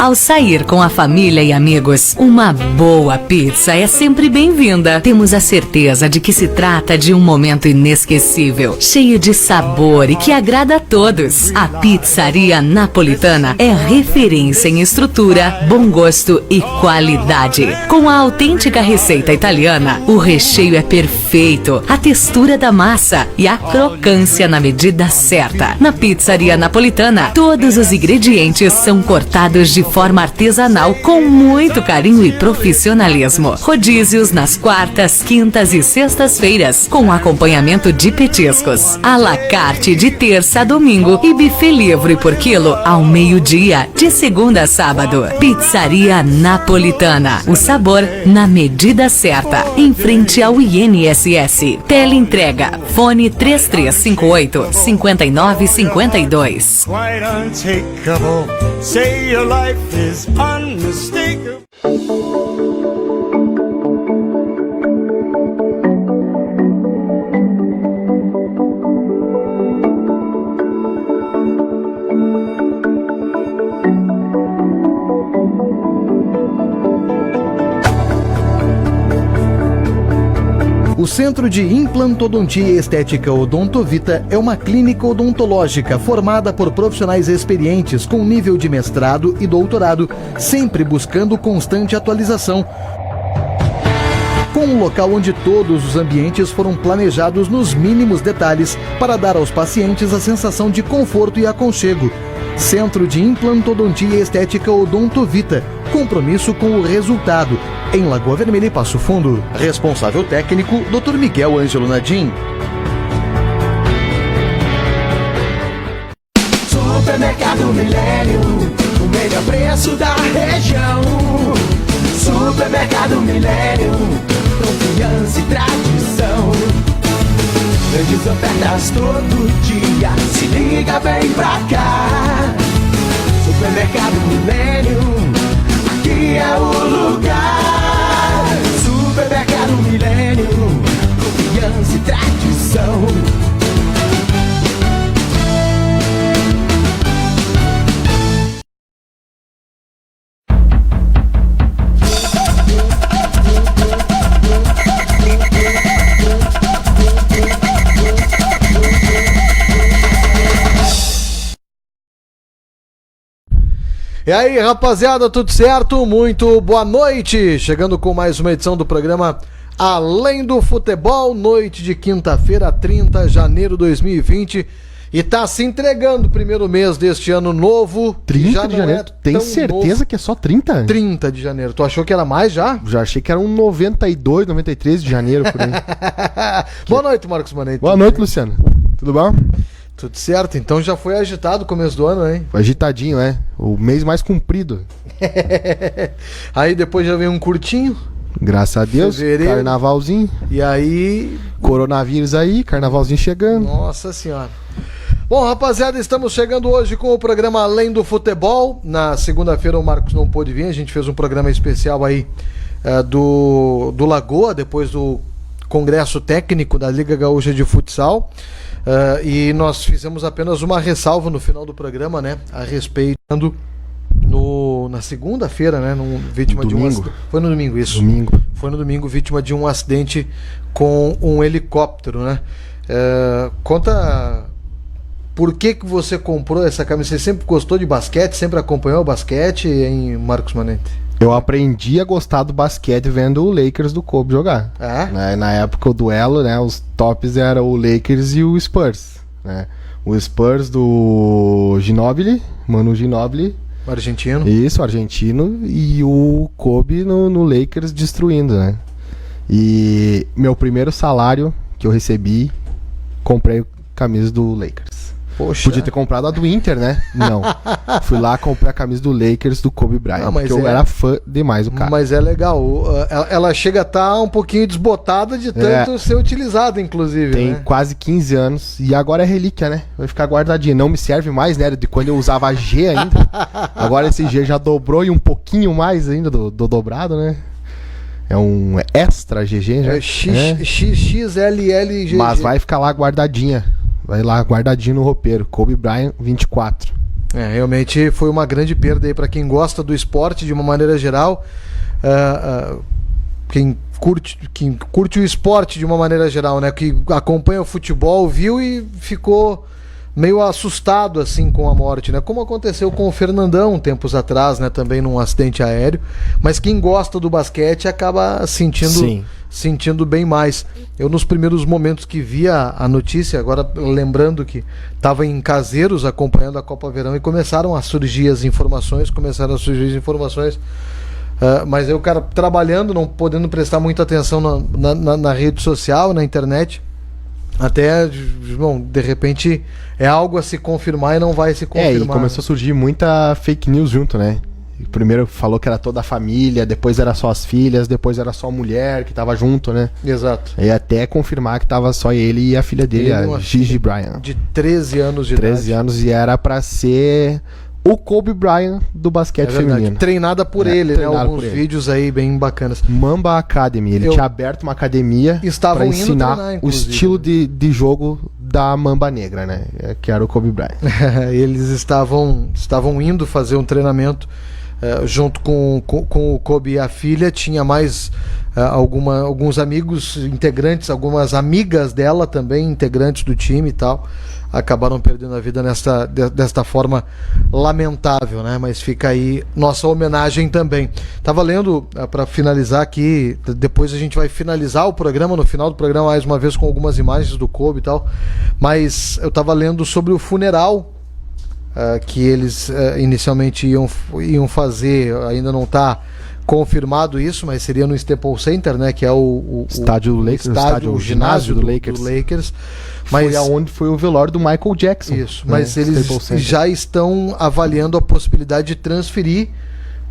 Ao sair com a família e amigos, uma boa pizza é sempre bem-vinda. Temos a certeza de que se trata de um momento inesquecível, cheio de sabor e que agrada a todos. A Pizzaria Napolitana é referência em estrutura, bom gosto e qualidade. Com a autêntica receita italiana, o recheio é perfeito, a textura da massa e a crocância na medida certa. Na Pizzaria Napolitana, todos os ingredientes são cortados de forma artesanal com muito carinho e profissionalismo. Rodízios nas quartas, quintas e sextas-feiras, com acompanhamento de petiscos. À la carte de terça a domingo e buffet livre por quilo ao meio-dia, de segunda a sábado. Pizzaria Napolitana. O sabor na medida certa. Em frente ao INSS. Teleentrega. Fone 3358-5952. Quite untakeable. Say your life is unmistakable. O Centro de Implantodontia e Estética Odontovita é uma clínica odontológica formada por profissionais experientes com nível de mestrado e doutorado, sempre buscando constante atualização. Com um local onde todos os ambientes foram planejados nos mínimos detalhes para dar aos pacientes a sensação de conforto e aconchego. Centro de Implantodontia e Estética Odontovita. Compromisso com o resultado. Em Lagoa Vermelha e Passo Fundo. Responsável técnico, Dr. Miguel Ângelo Nadim. Supermercado Milênio, o melhor preço da região. Supermercado Milênio, confiança e tradição. Grandes ofertas todo dia, se liga, vem pra cá. Supermercado Milênio, aqui é o lugar. Supermercado Milênio, confiança e tradição. E aí, rapaziada, tudo certo? Muito boa noite! Chegando com mais uma edição do programa Além do Futebol, noite de quinta-feira, 30 de janeiro de 2020. E tá se entregando o primeiro mês deste ano novo. 30 de janeiro? Tem certeza novo. Que é só 30? 30 de janeiro. Tu achou que era mais já? Já achei que era um 92, 93 de janeiro por aí. Boa noite, Marcos Manete. Boa noite, Luciano. Tudo bom? Tudo certo, então já foi agitado o começo do ano, hein? Agitadinho, é. O mês mais comprido. Aí depois já vem um curtinho. Graças a Deus, fevereiro. Carnavalzinho. E aí... Coronavírus aí, carnavalzinho chegando. Nossa senhora. Bom, rapaziada, estamos chegando hoje com o programa Além do Futebol. Na segunda-feira o Marcos não pôde vir, a gente fez um programa especial aí do Lagoa, depois do Congresso Técnico da Liga Gaúcha de Futsal. E nós fizemos apenas uma ressalva no final do programa, né? A respeito na segunda-feira, né? Vítima de um foi no domingo, isso. Domingo. Foi no domingo, vítima de um acidente com um helicóptero, né? Conta por que você comprou essa camisa. Você sempre gostou de basquete? Sempre acompanhou o basquete, hein, Marcos Manente? Eu aprendi a gostar do basquete vendo o Lakers do Kobe jogar. Na época o duelo, né, os tops eram o Lakers e o Spurs, né? O Spurs do Ginóbili, Manu Ginóbili. Argentino. Isso, argentino. E o Kobe no Lakers destruindo, né? E meu primeiro salário que eu recebi, comprei camisa do Lakers. Poxa. Podia ter comprado a do Inter, né? Não. Fui lá, comprei a camisa do Lakers do Kobe Bryant, porque eu era fã demais do cara. Mas é legal. Ela chega a estar um pouquinho desbotada de tanto ser utilizada, inclusive. Tem né? quase 15 anos. E agora é relíquia, né? Vai ficar guardadinha. Não me serve mais, né? De quando eu usava G ainda. Agora esse G já dobrou e um pouquinho mais ainda do dobrado, né? É um extra GG já. XXLLGG. Mas vai ficar lá guardadinha. Vai lá guardadinho no roupeiro. Kobe Bryant 24. Realmente foi uma grande perda aí para quem gosta do esporte de uma maneira geral. Quem curte o esporte de uma maneira geral, né? Que acompanha o futebol, viu e ficou meio assustado assim com a morte, né? Como aconteceu com o Fernandão tempos atrás, né? Também num acidente aéreo. Mas quem gosta do basquete acaba sentindo bem mais. Eu nos primeiros momentos que vi a notícia, agora lembrando que estava em Caseiros acompanhando a Copa Verão e começaram a surgir as informações, mas eu, cara, trabalhando, não podendo prestar muita atenção na rede social, na internet, até, bom, de repente é algo a se confirmar e não vai se confirmar. E começou a surgir muita fake news junto, né? Primeiro falou que era toda a família, depois era só as filhas, depois era só a mulher que tava junto, né? Exato. E até confirmar que tava só ele e a filha dele, a Gigi Bryant. De 13 anos de idade. 13 anos, e era pra ser o Kobe Bryant do basquete feminino. Treinada por ele, né? Alguns vídeos aí bem bacanas. Mamba Academy, ele tinha aberto uma academia pra ensinar treinar, o estilo de jogo da Mamba Negra, né? Que era o Kobe Bryant. Eles estavam indo fazer um treinamento junto com o Kobe e a filha. Tinha mais alguns amigos integrantes, algumas amigas dela também, integrantes do time e tal. Acabaram perdendo a vida desta forma lamentável, né? Mas fica aí nossa homenagem também. Tava lendo, para finalizar aqui, depois a gente vai finalizar o programa, no final do programa, mais uma vez com algumas imagens do Kobe e tal, mas eu tava lendo sobre o funeral que eles inicialmente iam fazer, ainda não está confirmado isso, mas seria no Staples Center, né, que é o estádio do Lakers, o ginásio do Lakers. Mas onde foi o velório do Michael Jackson. Isso, né, mas eles já estão avaliando a possibilidade de transferir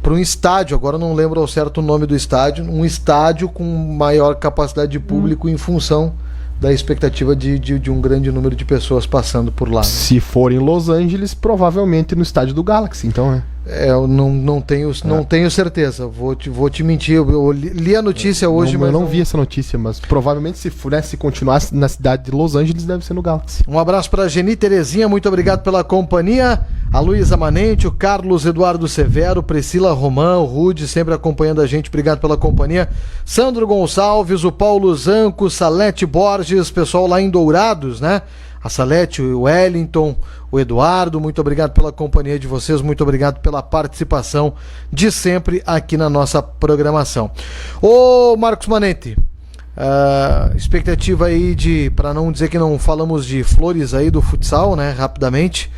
para um estádio, agora não lembro ao certo o nome do estádio, um estádio com maior capacidade de público em função da expectativa de um grande número de pessoas passando por lá, né? Se for em Los Angeles, provavelmente no estádio do Galaxy, então, né? Eu não tenho certeza, vou te mentir, eu li a notícia hoje, mas... Eu não vi essa notícia, mas provavelmente se continuasse na cidade de Los Angeles, deve ser no Galaxy. Um abraço para a Geni Terezinha, muito obrigado pela companhia, a Luísa Manente, o Carlos Eduardo Severo, Priscila Romão, o Rude, sempre acompanhando a gente, obrigado pela companhia, Sandro Gonçalves, o Paulo Zanco, Salete Borges, pessoal lá em Dourados, né? A Salete, o Wellington, o Eduardo, muito obrigado pela companhia de vocês, muito obrigado pela participação de sempre aqui na nossa programação. Ô Marcos Manente, expectativa aí para não dizer que não falamos de flores aí do futsal, né, rapidamente,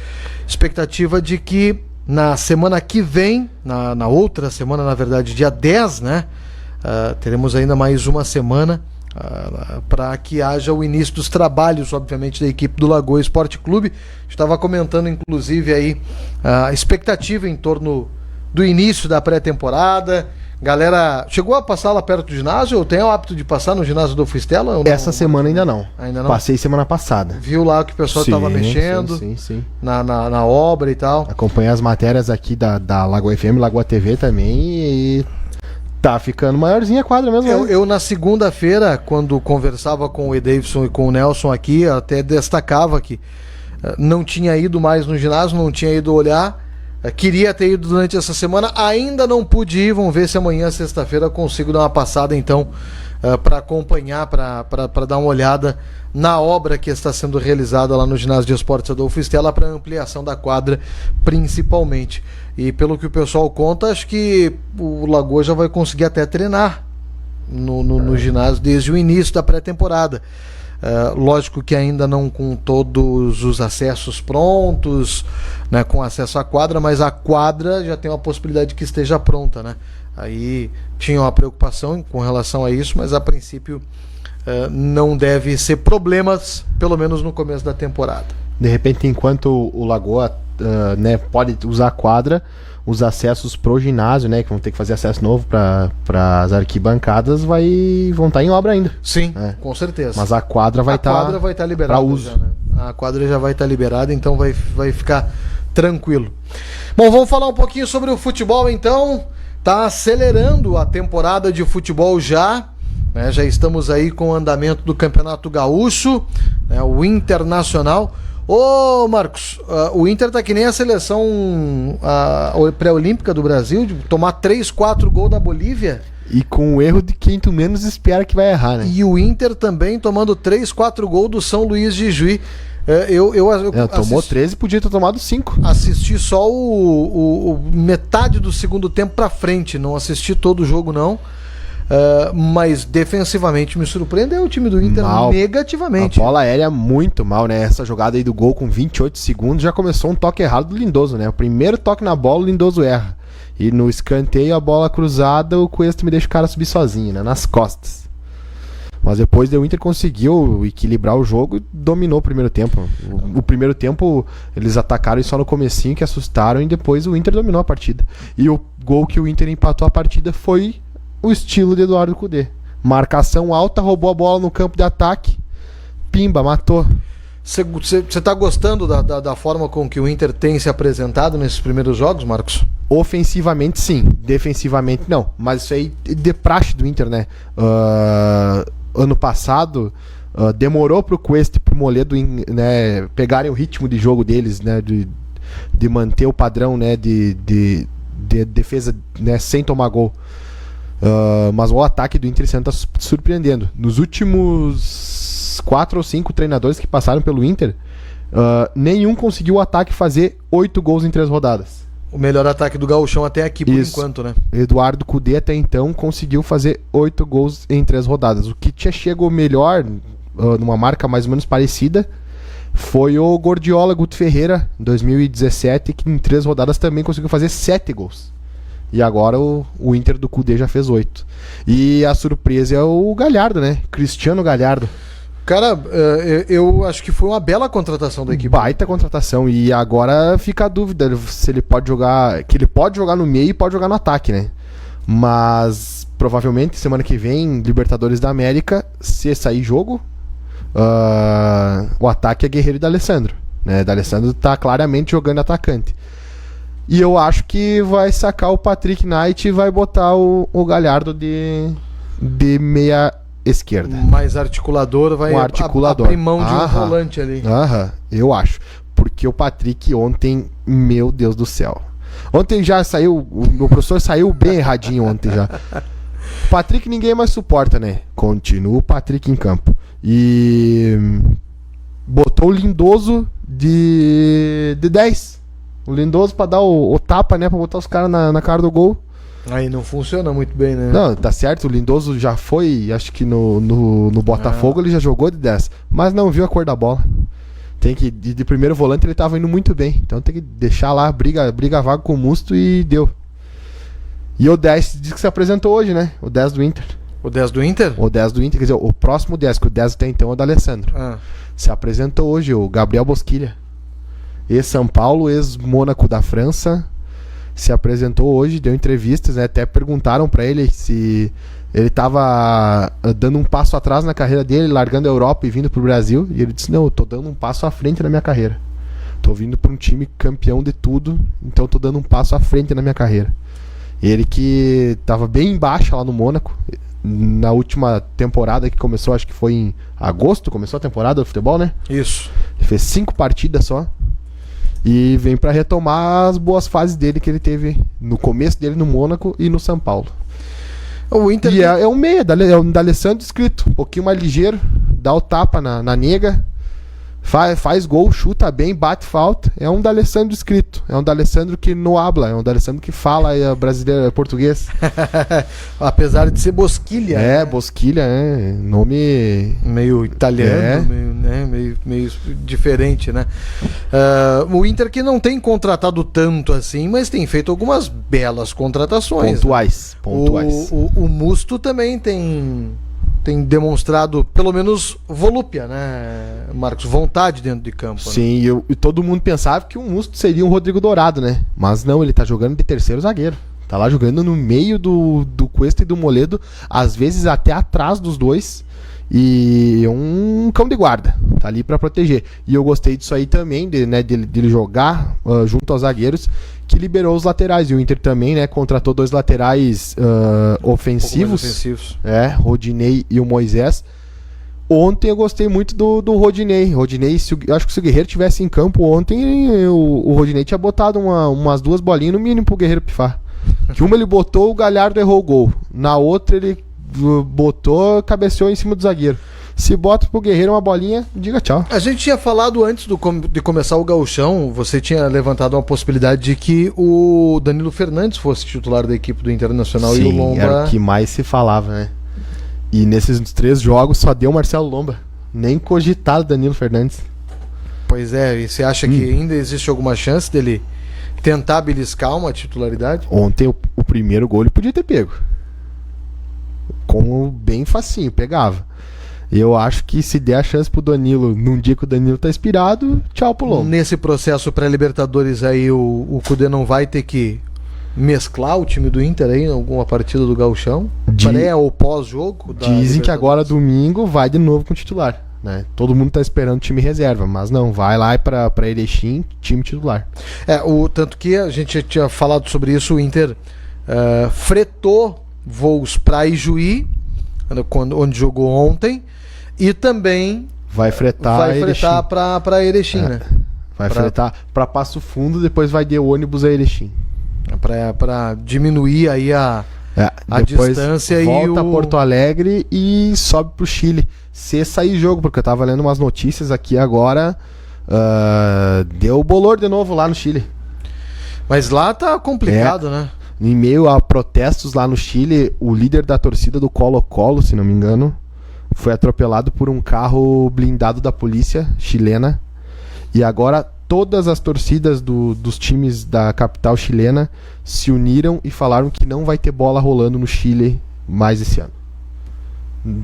expectativa de que na semana que vem, na outra semana, na verdade, dia 10, né, teremos ainda mais uma semana para que haja o início dos trabalhos, obviamente, da equipe do Lagoa Esporte Clube. Estava comentando, inclusive, aí a expectativa em torno do início da pré-temporada. Galera, chegou a passar lá perto do ginásio? Ou tem o hábito de passar no ginásio do Fuistela? Essa semana ainda não. Ainda não? Passei semana passada. Viu lá que o pessoal estava mexendo? Sim. Na obra e tal. Acompanhei as matérias aqui da Lagoa FM, Lagoa TV também, e tá ficando maiorzinha a quadra mesmo. Eu na segunda-feira, quando conversava com o Edeivson e com o Nelson aqui, até destacava que não tinha ido mais no ginásio, não tinha ido olhar, queria ter ido durante essa semana, ainda não pude ir. Vamos ver se amanhã, sexta-feira, consigo dar uma passada então para acompanhar, para dar uma olhada na obra que está sendo realizada lá no ginásio de esportes Adolfo Stella, para ampliação da quadra principalmente. E pelo que o pessoal conta, acho que o Lagoa já vai conseguir até treinar no ginásio desde o início da pré-temporada. Lógico que ainda não com todos os acessos prontos, né, com acesso à quadra, mas a quadra já tem uma possibilidade de que esteja pronta, né? Aí tinha uma preocupação com relação a isso, mas a princípio não deve ser problemas, pelo menos no começo da temporada. De repente, enquanto o Lagoa né, pode usar a quadra, os acessos pro ginásio, né, que vão ter que fazer acesso novo para as arquibancadas, vão estar em obra ainda. Sim, com certeza. Mas a quadra vai estar liberada para uso. Já, né? A quadra já vai estar liberada, então vai ficar tranquilo. Bom, vamos falar um pouquinho sobre o futebol então. Tá acelerando a temporada de futebol já, né? Já estamos aí com o andamento do Campeonato Gaúcho, né? O Internacional. Ô, Marcos, o Inter tá que nem a seleção pré-olímpica do Brasil, de tomar 3-4 gols da Bolívia. E com o erro de quem tu menos espera que vai errar, né? E o Inter também tomando 3-4 gols do São Luís de Juí. Tomou 13 e podia ter tomado 5. Assisti só metade do segundo tempo pra frente, não assisti todo o jogo não. Mas defensivamente me surpreendeu o time do Inter negativamente. A bola aérea muito mal, né? Essa jogada aí do gol com 28 segundos já começou um toque errado do Lindoso, né? O primeiro toque na bola o Lindoso erra. E no escanteio, a bola cruzada, o Cuesta me deixa o cara subir sozinho, né? Nas costas. Mas depois o Inter conseguiu equilibrar o jogo e dominou o primeiro tempo. O primeiro tempo eles atacaram e só no comecinho que assustaram e depois o Inter dominou a partida. E o gol que o Inter empatou a partida foi o estilo de Eduardo Cudê. Marcação alta, roubou a bola no campo de ataque, pimba, matou. Você tá gostando da forma com que o Inter tem se apresentado nesses primeiros jogos, Marcos? Ofensivamente sim, defensivamente não. Mas isso aí é de praxe do Inter, né? Ano passado demorou pro Cuesta e pro Moledo, né, pegarem o ritmo de jogo deles, né? De manter o padrão, né, de defesa, né, sem tomar gol. Mas o ataque do Inter está surpreendendo. Nos últimos 4 ou 5 treinadores que passaram pelo Inter, nenhum conseguiu o ataque fazer 8 gols em 3 rodadas. O melhor ataque do Gauchão até aqui, por enquanto, né? Eduardo Cudê até então conseguiu fazer 8 gols em 3 rodadas. O que chegou melhor, numa marca mais ou menos parecida, foi o Gordiola Guto Ferreira, em 2017, que em 3 rodadas também conseguiu fazer 7 gols. E agora o Inter do Cudê já fez 8. E a surpresa é o Galhardo, né? Cristiano Galhardo. Cara, eu acho que foi uma bela contratação da equipe. Baita contratação. E agora fica a dúvida se ele pode jogar... Que ele pode jogar no meio e pode jogar no ataque, né? Mas provavelmente semana que vem, Libertadores da América, se sair jogo, o ataque é Guerreiro e D'Alessandro, né? D'Alessandro tá claramente jogando atacante. E eu acho que vai sacar o Patrick Knight e vai botar o Galhardo de meia esquerda. Mais articulador, vai abrir mão de um volante ali. Eu acho. Porque o Patrick ontem, meu Deus do céu. Ontem já saiu, o meu professor saiu bem erradinho ontem já. O Patrick ninguém mais suporta, né? Continua o Patrick em campo. E botou o Lindoso de 10. O Lindoso pra dar o tapa, né? Pra botar os caras na cara do gol. Aí não funciona muito bem, né? Não, tá certo. O Lindoso já foi, acho que no Botafogo ele já jogou de 10. Mas não viu a cor da bola. Tem que, de primeiro volante ele tava indo muito bem. Então tem que deixar lá, briga vaga com o Musto e deu. E o 10 diz que se apresentou hoje, né? O 10 do Inter. O 10 do Inter? O 10 do Inter, quer dizer, o próximo 10, que o 10 até então é o da Alessandro. Se apresentou hoje, o Gabriel Bosquilha. Ex-São Paulo, ex-Mônaco da França, se apresentou hoje, deu entrevistas, né? Até perguntaram pra ele se ele tava dando um passo atrás na carreira dele, largando a Europa e vindo pro Brasil, e ele disse, não, eu tô dando um passo à frente na minha carreira. Tô vindo pra um time campeão de tudo, então eu tô dando um passo à frente na minha carreira. Ele que tava bem embaixo lá no Mônaco, na última temporada que começou, acho que foi em agosto, começou a temporada do futebol, né? Isso. Ele fez 5 partidas só. E vem pra retomar as boas fases dele que ele teve no começo dele no Mônaco e no São Paulo. O Inter é um meia, é um D'Alessandro escrito, um pouquinho mais ligeiro, dá o tapa na nega, faz gol, chuta bem, bate falta. É um D'Alessandro escrito, é um D'Alessandro que não habla, é um D'Alessandro que fala brasileiro, português. Apesar de ser Bosquilha. É, Bosquilha, nome meio italiano, meio diferente, né? O Inter que não tem contratado tanto assim, mas tem feito algumas belas contratações. Pontuais. O Musto também tem demonstrado pelo menos volúpia, né, Marcos? Vontade dentro de campo. Sim, né? E todo mundo pensava que o Musto seria um Rodrigo Dourado, né? Mas não, ele tá jogando de terceiro zagueiro. Tá lá jogando no meio do Cuesta e do Moledo, às vezes até atrás dos dois. E um cão de guarda, tá ali pra proteger. E eu gostei disso aí também, dele jogar junto aos zagueiros, que liberou os laterais. E o Inter também, né, contratou 2 laterais ofensivos. ofensivos. Rodinei e o Moisés. Ontem eu gostei muito do Rodinei. Acho que se o Guerreiro tivesse em campo ontem, o Rodinei tinha botado umas 2 bolinhas no mínimo pro Guerreiro pifar. Que uma ele botou, o Galhardo errou o gol. Na outra ele botou, cabeceou em cima do zagueiro. Se bota pro Guerreiro uma bolinha, diga tchau. A gente tinha falado antes de começar o Gauchão, você tinha levantado uma possibilidade de que o Danilo Fernandes fosse titular da equipe do Internacional. Sim, e o Lomba... era o que mais se falava, né? E nesses 3 jogos só deu Marcelo Lomba. Nem cogitado Danilo Fernandes. Pois é, e você acha que ainda existe alguma chance dele tentar beliscar uma titularidade? Ontem o primeiro gol ele podia ter pego. Como bem facinho, pegava. Eu acho que se der a chance pro Danilo, num dia que o Danilo tá inspirado, tchau pro Lomba. Nesse processo pré-Libertadores aí, o Cudê não vai ter que mesclar o time do Inter aí em alguma partida do Gauchão? Pré ou pós-jogo? Dizem que agora domingo vai de novo com o titular, né? Todo mundo tá esperando o time reserva, mas não, vai lá pra Erechim, time titular. Tanto que a gente tinha falado sobre isso, o Inter fretou voos pra Ijuí, onde jogou ontem, e também vai fretar pra Erechim, né? Vai fretar pra Passo Fundo, depois vai de ônibus a Erechim. Pra diminuir aí a distância. Volta a Porto Alegre e sobe pro Chile. Se sair jogo, porque eu tava lendo umas notícias aqui agora, deu bolor de novo lá no Chile. Mas lá tá complicado, né? Em meio a protestos lá no Chile, o líder da torcida do Colo-Colo, se não me engano, foi atropelado por um carro blindado da polícia chilena. E agora todas as torcidas dos times da capital chilena se uniram e falaram que não vai ter bola rolando no Chile mais esse ano.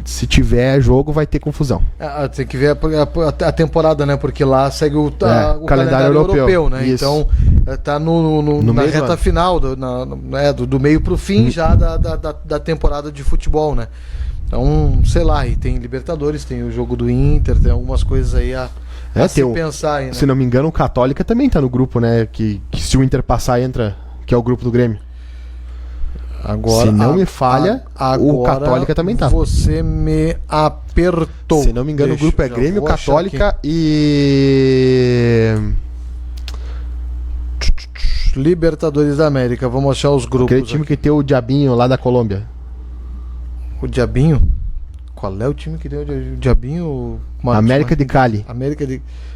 Se tiver jogo, vai ter confusão. Tem que ver a temporada, né? Porque lá segue o calendário europeu, né? Isso. Então tá na reta final, do meio pro fim já da temporada de futebol, né? Então, sei lá, e tem Libertadores, tem o jogo do Inter, tem algumas coisas aí a se pensar aí, né? Se não me engano, o Católica também tá no grupo, né? Que se o Inter passar, entra, que é o grupo do Grêmio. Agora, se não me falha, o Católica também tá. Você me apertou. Se não me engano, o grupo é Grêmio, Católica e Libertadores da América. Vamos achar os grupos. Aquele time que tem o Diabinho lá da Colômbia. O Diabinho? Qual é o time que tem o Diabinho? América de Cali.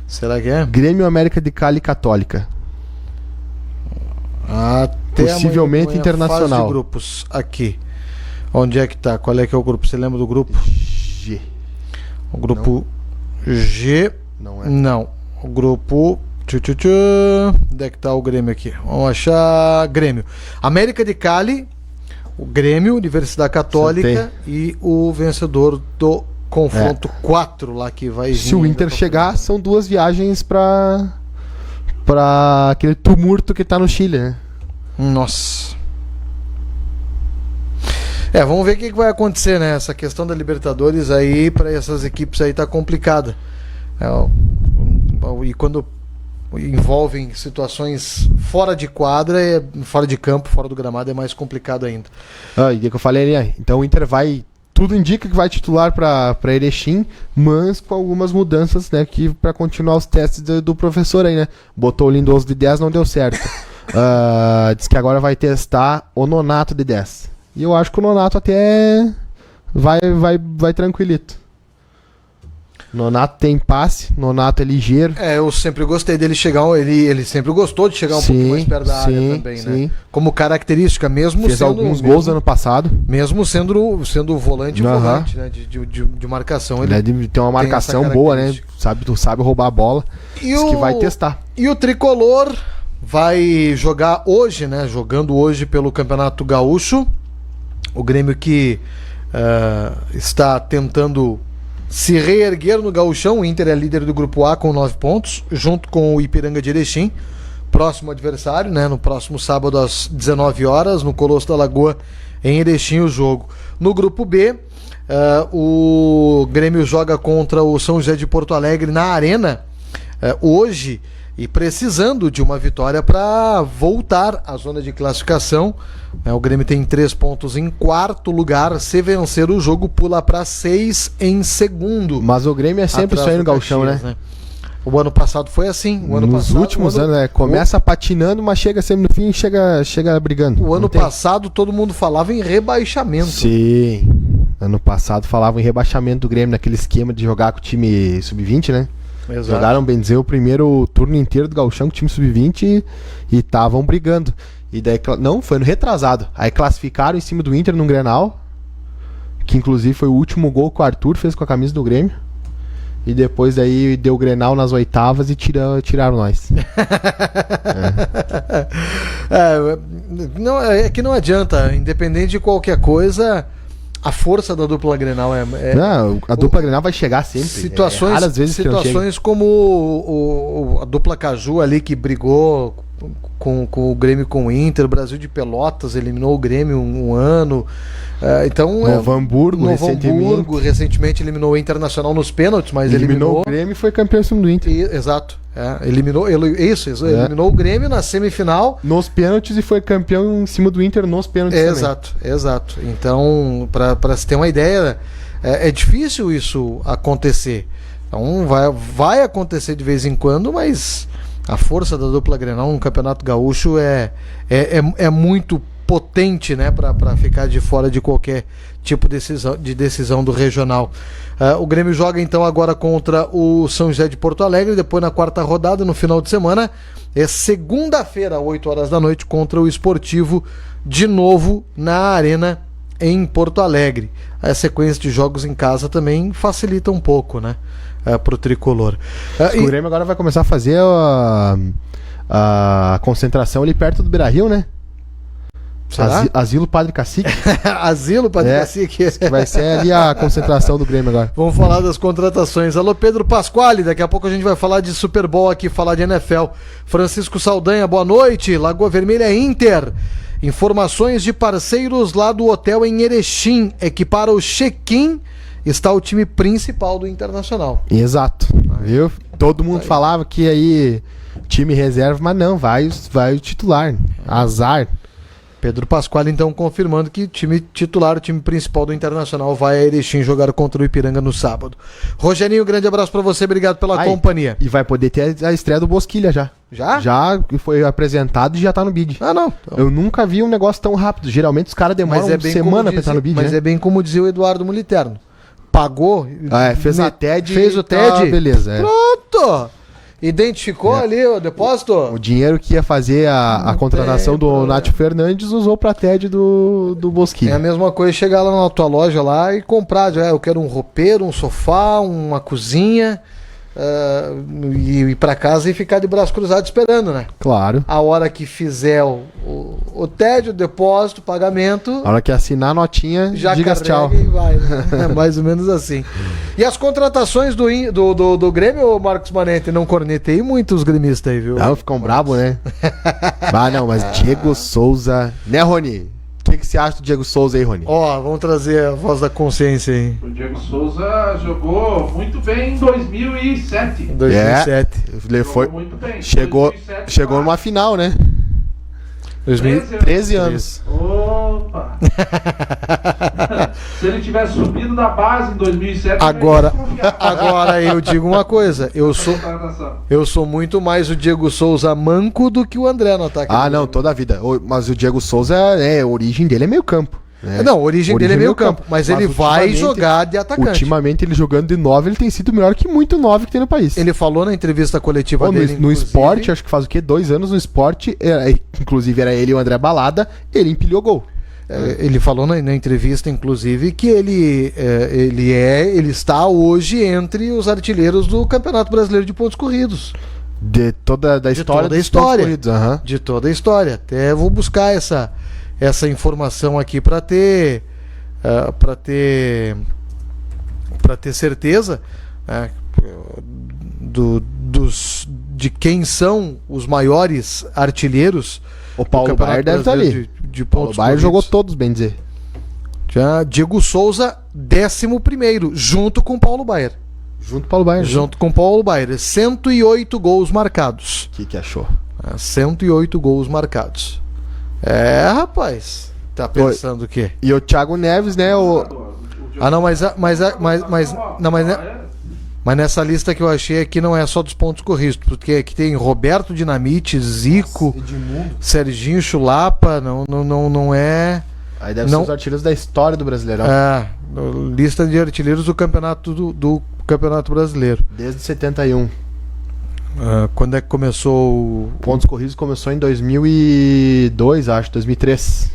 Será que é? Grêmio, América de Cali, Católica. Possivelmente Internacional. Fase de grupos aqui. Onde é que tá? Qual é que é o grupo? Você lembra do grupo? G. O grupo G. Não é. Não. O grupo. Onde é que tá o Grêmio aqui? Vamos achar Grêmio. América de Cali, o Grêmio, Universidade Católica e o vencedor do confronto 4 lá que vai vir. Se o Inter chegar, são 2 viagens pra aquele tumulto que tá no Chile, né? Nossa. Vamos ver o que vai acontecer, né? Essa questão da Libertadores aí, para essas equipes aí tá complicada. E quando envolvem situações fora de quadra, fora de campo, fora do gramado, é mais complicado ainda. E que eu falei ali, então o Inter vai, tudo indica que vai titular para Erechim, mas com algumas mudanças, né, que para continuar os testes do professor aí, né? Botou o Lindoso de 10, não deu certo. Diz que agora vai testar o Nonato de 10. E eu acho que o Nonato até vai tranquilito. Nonato tem passe, Nonato é ligeiro. Eu sempre gostei dele chegar, ele sempre gostou de chegar um pouquinho mais perto da área também, né? Como característica, mesmo fez alguns gols ano passado. Mesmo sendo volante, né? De marcação. Ele tem uma marcação boa, né? Sabe roubar a bola. Diz que vai testar. E o Tricolor vai jogar hoje, né? Jogando hoje pelo Campeonato Gaúcho. O Grêmio que está tentando se reerguer no Gauchão. O Inter é líder do Grupo A com 9 pontos, junto com o Ipiranga de Erechim. Próximo adversário, né? No próximo sábado às 19 horas, no Colosso da Lagoa, em Erechim, o jogo. No Grupo B, o Grêmio joga contra o São José de Porto Alegre na Arena, hoje e precisando de uma vitória para voltar à zona de classificação. O Grêmio tem 3 pontos em 4º lugar. Se vencer o jogo, pula para 6 em segundo. Mas o Grêmio é sempre só ir no gauchão, né? O ano passado foi assim. Nos últimos anos, começa patinando, mas chega sempre no fim e chega brigando. O ano passado todo mundo falava em rebaixamento. Sim. Ano passado falavam em rebaixamento do Grêmio, naquele esquema de jogar com o time sub-20, né? Exato. Jogaram, bem dizer, o primeiro turno inteiro do gauchão com o time sub-20 e estavam brigando. E daí, não, foi no retrasado. Aí classificaram em cima do Inter num Grenal, que inclusive foi o último gol que o Arthur fez com a camisa do Grêmio. E depois daí deu o Grenal nas oitavas e tiraram nós. É que não adianta, independente de qualquer coisa, a força da dupla Grenal não, a dupla Grenal vai chegar sempre. Situações como a dupla Caju ali que brigou com o Grêmio, com o Inter, o Brasil de Pelotas eliminou o Grêmio um ano. Novo Hamburgo recentemente eliminou o Internacional nos pênaltis, mas eliminou o Grêmio e foi campeão em cima do Inter. Exato. Eliminou o Grêmio na semifinal nos pênaltis e foi campeão em cima do Inter nos pênaltis também. Exato. Então, para se ter uma ideia, é difícil isso acontecer. Então vai acontecer de vez em quando, mas a força da dupla Grenal no Campeonato Gaúcho é muito potente, né, para ficar de fora de qualquer tipo de decisão do regional. O Grêmio joga então agora contra o São José de Porto Alegre, depois na 4ª rodada, no final de semana, é segunda-feira, 8 horas da noite, contra o Esportivo, de novo na Arena em Porto Alegre. A sequência de jogos em casa também facilita um pouco, né, pro tricolor. O Grêmio agora vai começar a fazer a concentração ali perto do Beira-Rio, né? Asilo Padre Cacique. Asilo Padre Cacique. Vai ser ali a concentração do Grêmio agora. Vamos falar das contratações. Alô, Pedro Pasquale, daqui a pouco a gente vai falar de Super Bowl aqui, falar de NFL. Francisco Saldanha, boa noite. Lagoa Vermelha Inter. Informações de parceiros lá do hotel em Erechim. É que para o check-in está o time principal do Internacional. Exato. Viu? Todo mundo falava que aí time reserva, mas não, vai o titular. Azar. Pedro Pasquale, então, confirmando que o time titular, o time principal do Internacional, vai a Erechim jogar contra o Ipiranga no sábado. Rogerinho, grande abraço pra você, obrigado pela companhia. E vai poder ter a estreia do Bosquilha já. Já? Já foi apresentado e já tá no bid. Não. Eu nunca vi um negócio tão rápido. Geralmente os caras demoram uma semana pra estar no bid, Mas né? é bem como dizia o Eduardo Militerno. Pagou. Fez a TED. Fez o TED. Beleza. Pronto! Identificou ali o depósito? O dinheiro que ia fazer a contratação do Nátio Fernandes usou pra TED do Bosquilha. É a mesma coisa chegar lá na tua loja lá e comprar. Eu quero um roupeiro, um sofá, uma cozinha. E ir pra casa e ficar de braço cruzado esperando, né? Claro. A hora que fizer o TED, o depósito, o pagamento. A hora que assinar a notinha, já diga tchau. E vai, né? É mais ou menos assim. E as contratações do Grêmio, Marcos Manente, não cornetei muito os gremistas aí, viu? Não, ficam bravos, né? Mas Diego Souza. Né, Rony? O que você acha do Diego Souza aí, Rony? Vamos trazer a voz da consciência aí. O Diego Souza jogou muito bem em 2007. 2007. Ele foi, muito bem. chegou 2007, chegou numa final, né? 13 anos. Opa! Se ele tivesse subido da base em 2007... Agora eu digo uma coisa. Eu sou muito mais o Diego Souza manco do que o André no ataque. Não, toda a vida. Mas o Diego Souza, a origem dele é meio campo. Né? Não, a origem dele é meio campo. Mas ele vai jogar de atacante. Ultimamente, ele jogando de 9, ele tem sido melhor que muito 9 que tem no país. Ele falou na entrevista coletiva dele, no esporte, acho que faz o quê? 2 anos no esporte, inclusive era ele e o André Balada, ele empilhou gol. Ele falou na entrevista, inclusive, que ele está hoje entre os artilheiros do Campeonato Brasileiro de Pontos Corridos. De toda a história. De toda a história. Até vou buscar essa informação aqui para ter certeza, né, de quem são os maiores artilheiros. O Paulo Baier deve estar ali. De Paulo Baier jogou todos, bem dizer. Já Diego Souza, 11º, junto com o Paulo Baier. Junto com o Paulo Baier. Junto com o Paulo Baier. 108 gols marcados. O que achou? 108 gols marcados. Rapaz. Tá pensando o quê? E o Thiago Neves, né? Mas nessa lista que eu achei aqui não é só dos pontos corridos, porque aqui tem Roberto Dinamite, Zico, Serginho Chulapa, não é... Aí deve ser os artilheiros da história do Brasileirão. Lista de artilheiros do Campeonato Brasileiro. Desde 71. Quando é que começou Pontos corridos começou em 2002, acho, 2003.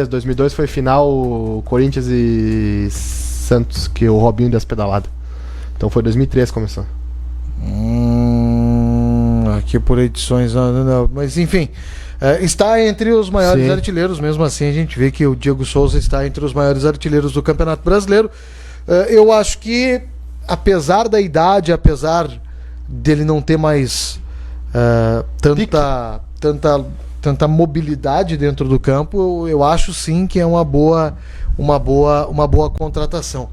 2002 foi final Corinthians e Santos, que o Robinho deu as pedaladas. Então foi 2003 que começou. Aqui por edições, não, mas enfim, está entre os maiores artilheiros. Mesmo assim a gente vê que o Diego Souza está entre os maiores artilheiros do Campeonato Brasileiro. Eu acho que, apesar da idade, apesar dele não ter mais tanta mobilidade dentro do campo, eu acho sim que é uma boa contratação.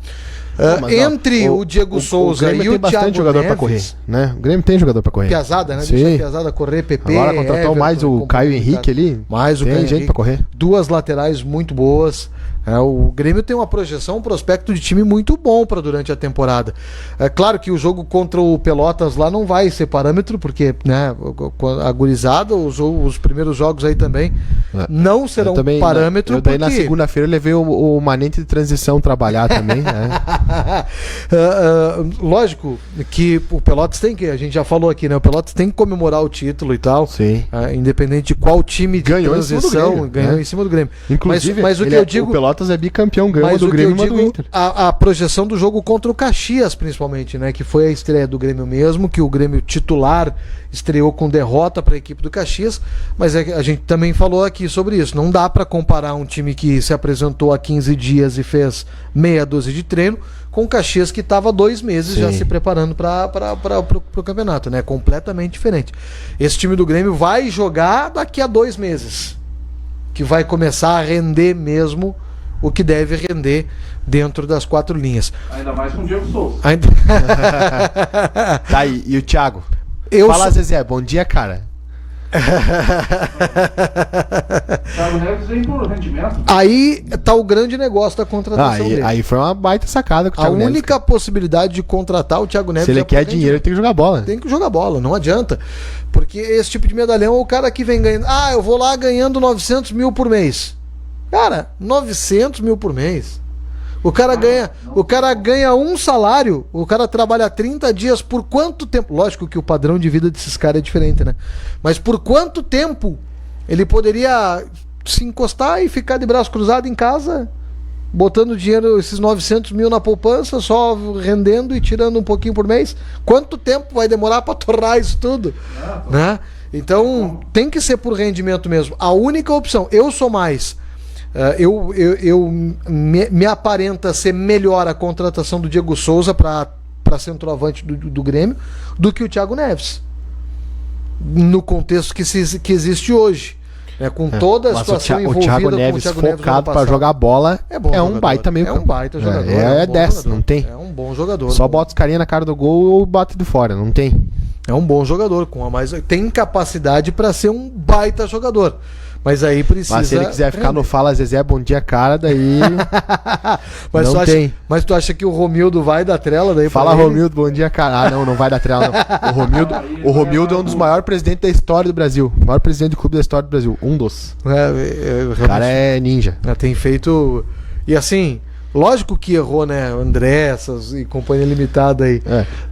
O Diego Souza e o Thiago jogador para Neves, correr, né? O Grêmio tem jogador para correr. Piazada, né? Sim. Deixa a Piazada correr, PP. Agora contratou Everton, mais o Caio Henrique ali. Mais o tem Caio gente para correr. Duas laterais muito boas. O Grêmio tem uma projeção, um prospecto de time muito bom para durante a temporada. É claro que o jogo contra o Pelotas lá não vai ser parâmetro, porque, né, a gurizada, os primeiros jogos aí também não serão parâmetro. Daí na segunda-feira eu levei o manente de transição trabalhar também. Né? Lógico que o Pelotas tem que, a gente já falou aqui, né? O Pelotas tem que comemorar o título e tal. Sim. Independente de qual time de transição ganhou em cima do Grêmio. Inclusive, mas o que eu digo, o Pelotas é bicampeão, ganhou do Grêmio e do Inter. A projeção do jogo contra o Caxias, principalmente, né? Que foi a estreia do Grêmio mesmo, que o Grêmio titular estreou com derrota para a equipe do Caxias, mas a gente também falou aqui sobre isso. Não dá para comparar um time que se apresentou há 15 dias e fez meia dúzia de treino com o Caxias que estava 2 meses já se preparando para o campeonato, né? Completamente diferente. Esse time do Grêmio vai jogar daqui a 2 meses, que vai começar a render mesmo o que deve render dentro das 4 linhas. Ainda mais com o Diego Souza. Tá aí, e o Thiago? Fala, Zezé, bom dia, cara. Thiago Neves vem por rendimento. Aí tá o grande negócio da contratação dele. Aí foi uma baita sacada com o A Thiago única possibilidade de contratar o Thiago Neves, se ele quer dinheiro, ele tem que jogar bola. Tem que jogar bola, não adianta. Porque esse tipo de medalhão é o cara que vem ganhando. Eu vou lá ganhando 900 mil por mês. Cara, 900 mil por mês. O cara ganha um salário, o cara trabalha 30 dias por quanto tempo? Lógico que o padrão de vida desses caras é diferente, né? Mas por quanto tempo ele poderia se encostar e ficar de braço cruzado em casa, botando dinheiro, esses 900 mil na poupança, só rendendo e tirando um pouquinho por mês? Quanto tempo vai demorar para torrar isso tudo? Né? Então tem que ser por rendimento mesmo. A única opção, eu sou mais... me aparenta ser melhor a contratação do Diego Souza para centroavante do Grêmio do que o Thiago Neves, no contexto que existe hoje, com toda a situação envolvida. O Thiago Neves focado para jogar bola é um baita meio campo. É um baita jogador. É 10, não tem. É um bom jogador. Só bota os carinha na cara do gol ou bate de fora, não tem. É um bom jogador, tem capacidade para ser um baita jogador. Mas aí precisa... Mas se ele quiser ficar no Fala Zezé, bom dia, cara, daí... mas mas tu acha que o Romildo vai dar trela daí? Fala, Romildo, bom dia, cara. Não vai dar trela, não. O Romildo é um dos maiores presidentes da história do Brasil. O maior presidente do clube da história do Brasil. Um dos. O cara é ninja. Tem feito... E assim... Lógico que errou, né? André e companhia limitada aí.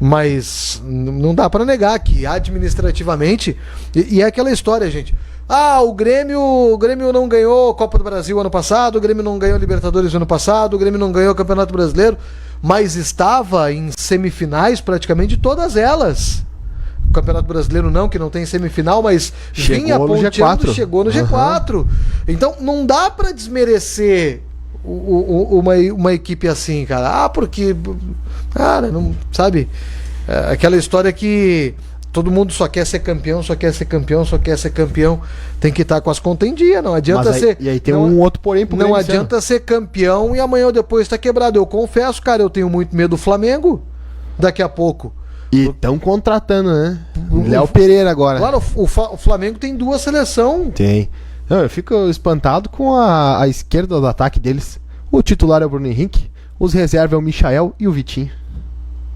Mas não dá pra negar que administrativamente... E é aquela história, gente... o Grêmio não ganhou Copa do Brasil ano passado, o Grêmio não ganhou Libertadores ano passado, o Grêmio não ganhou Campeonato Brasileiro, mas estava em semifinais praticamente todas elas. O Campeonato Brasileiro não, que não tem semifinal, mas vinha ponteando, chegou no G4. Então não dá para desmerecer uma equipe assim, cara. Porque, cara, não sabe, aquela história que todo mundo só quer ser campeão, só quer ser campeão, só quer ser campeão. Tem que estar com as contas em dia, não adianta ser... E aí tem um outro porém pro Não adianta ser campeão e amanhã ou depois tá quebrado. Eu confesso, cara, eu tenho muito medo do Flamengo. daqui a pouco. E estão contratando, né? Léo Pereira agora. Claro, o Flamengo tem 2 seleções. Tem. Não, eu fico espantado com a esquerda do ataque deles. O titular é o Bruno Henrique, os reservas é o Michael e o Vitinho.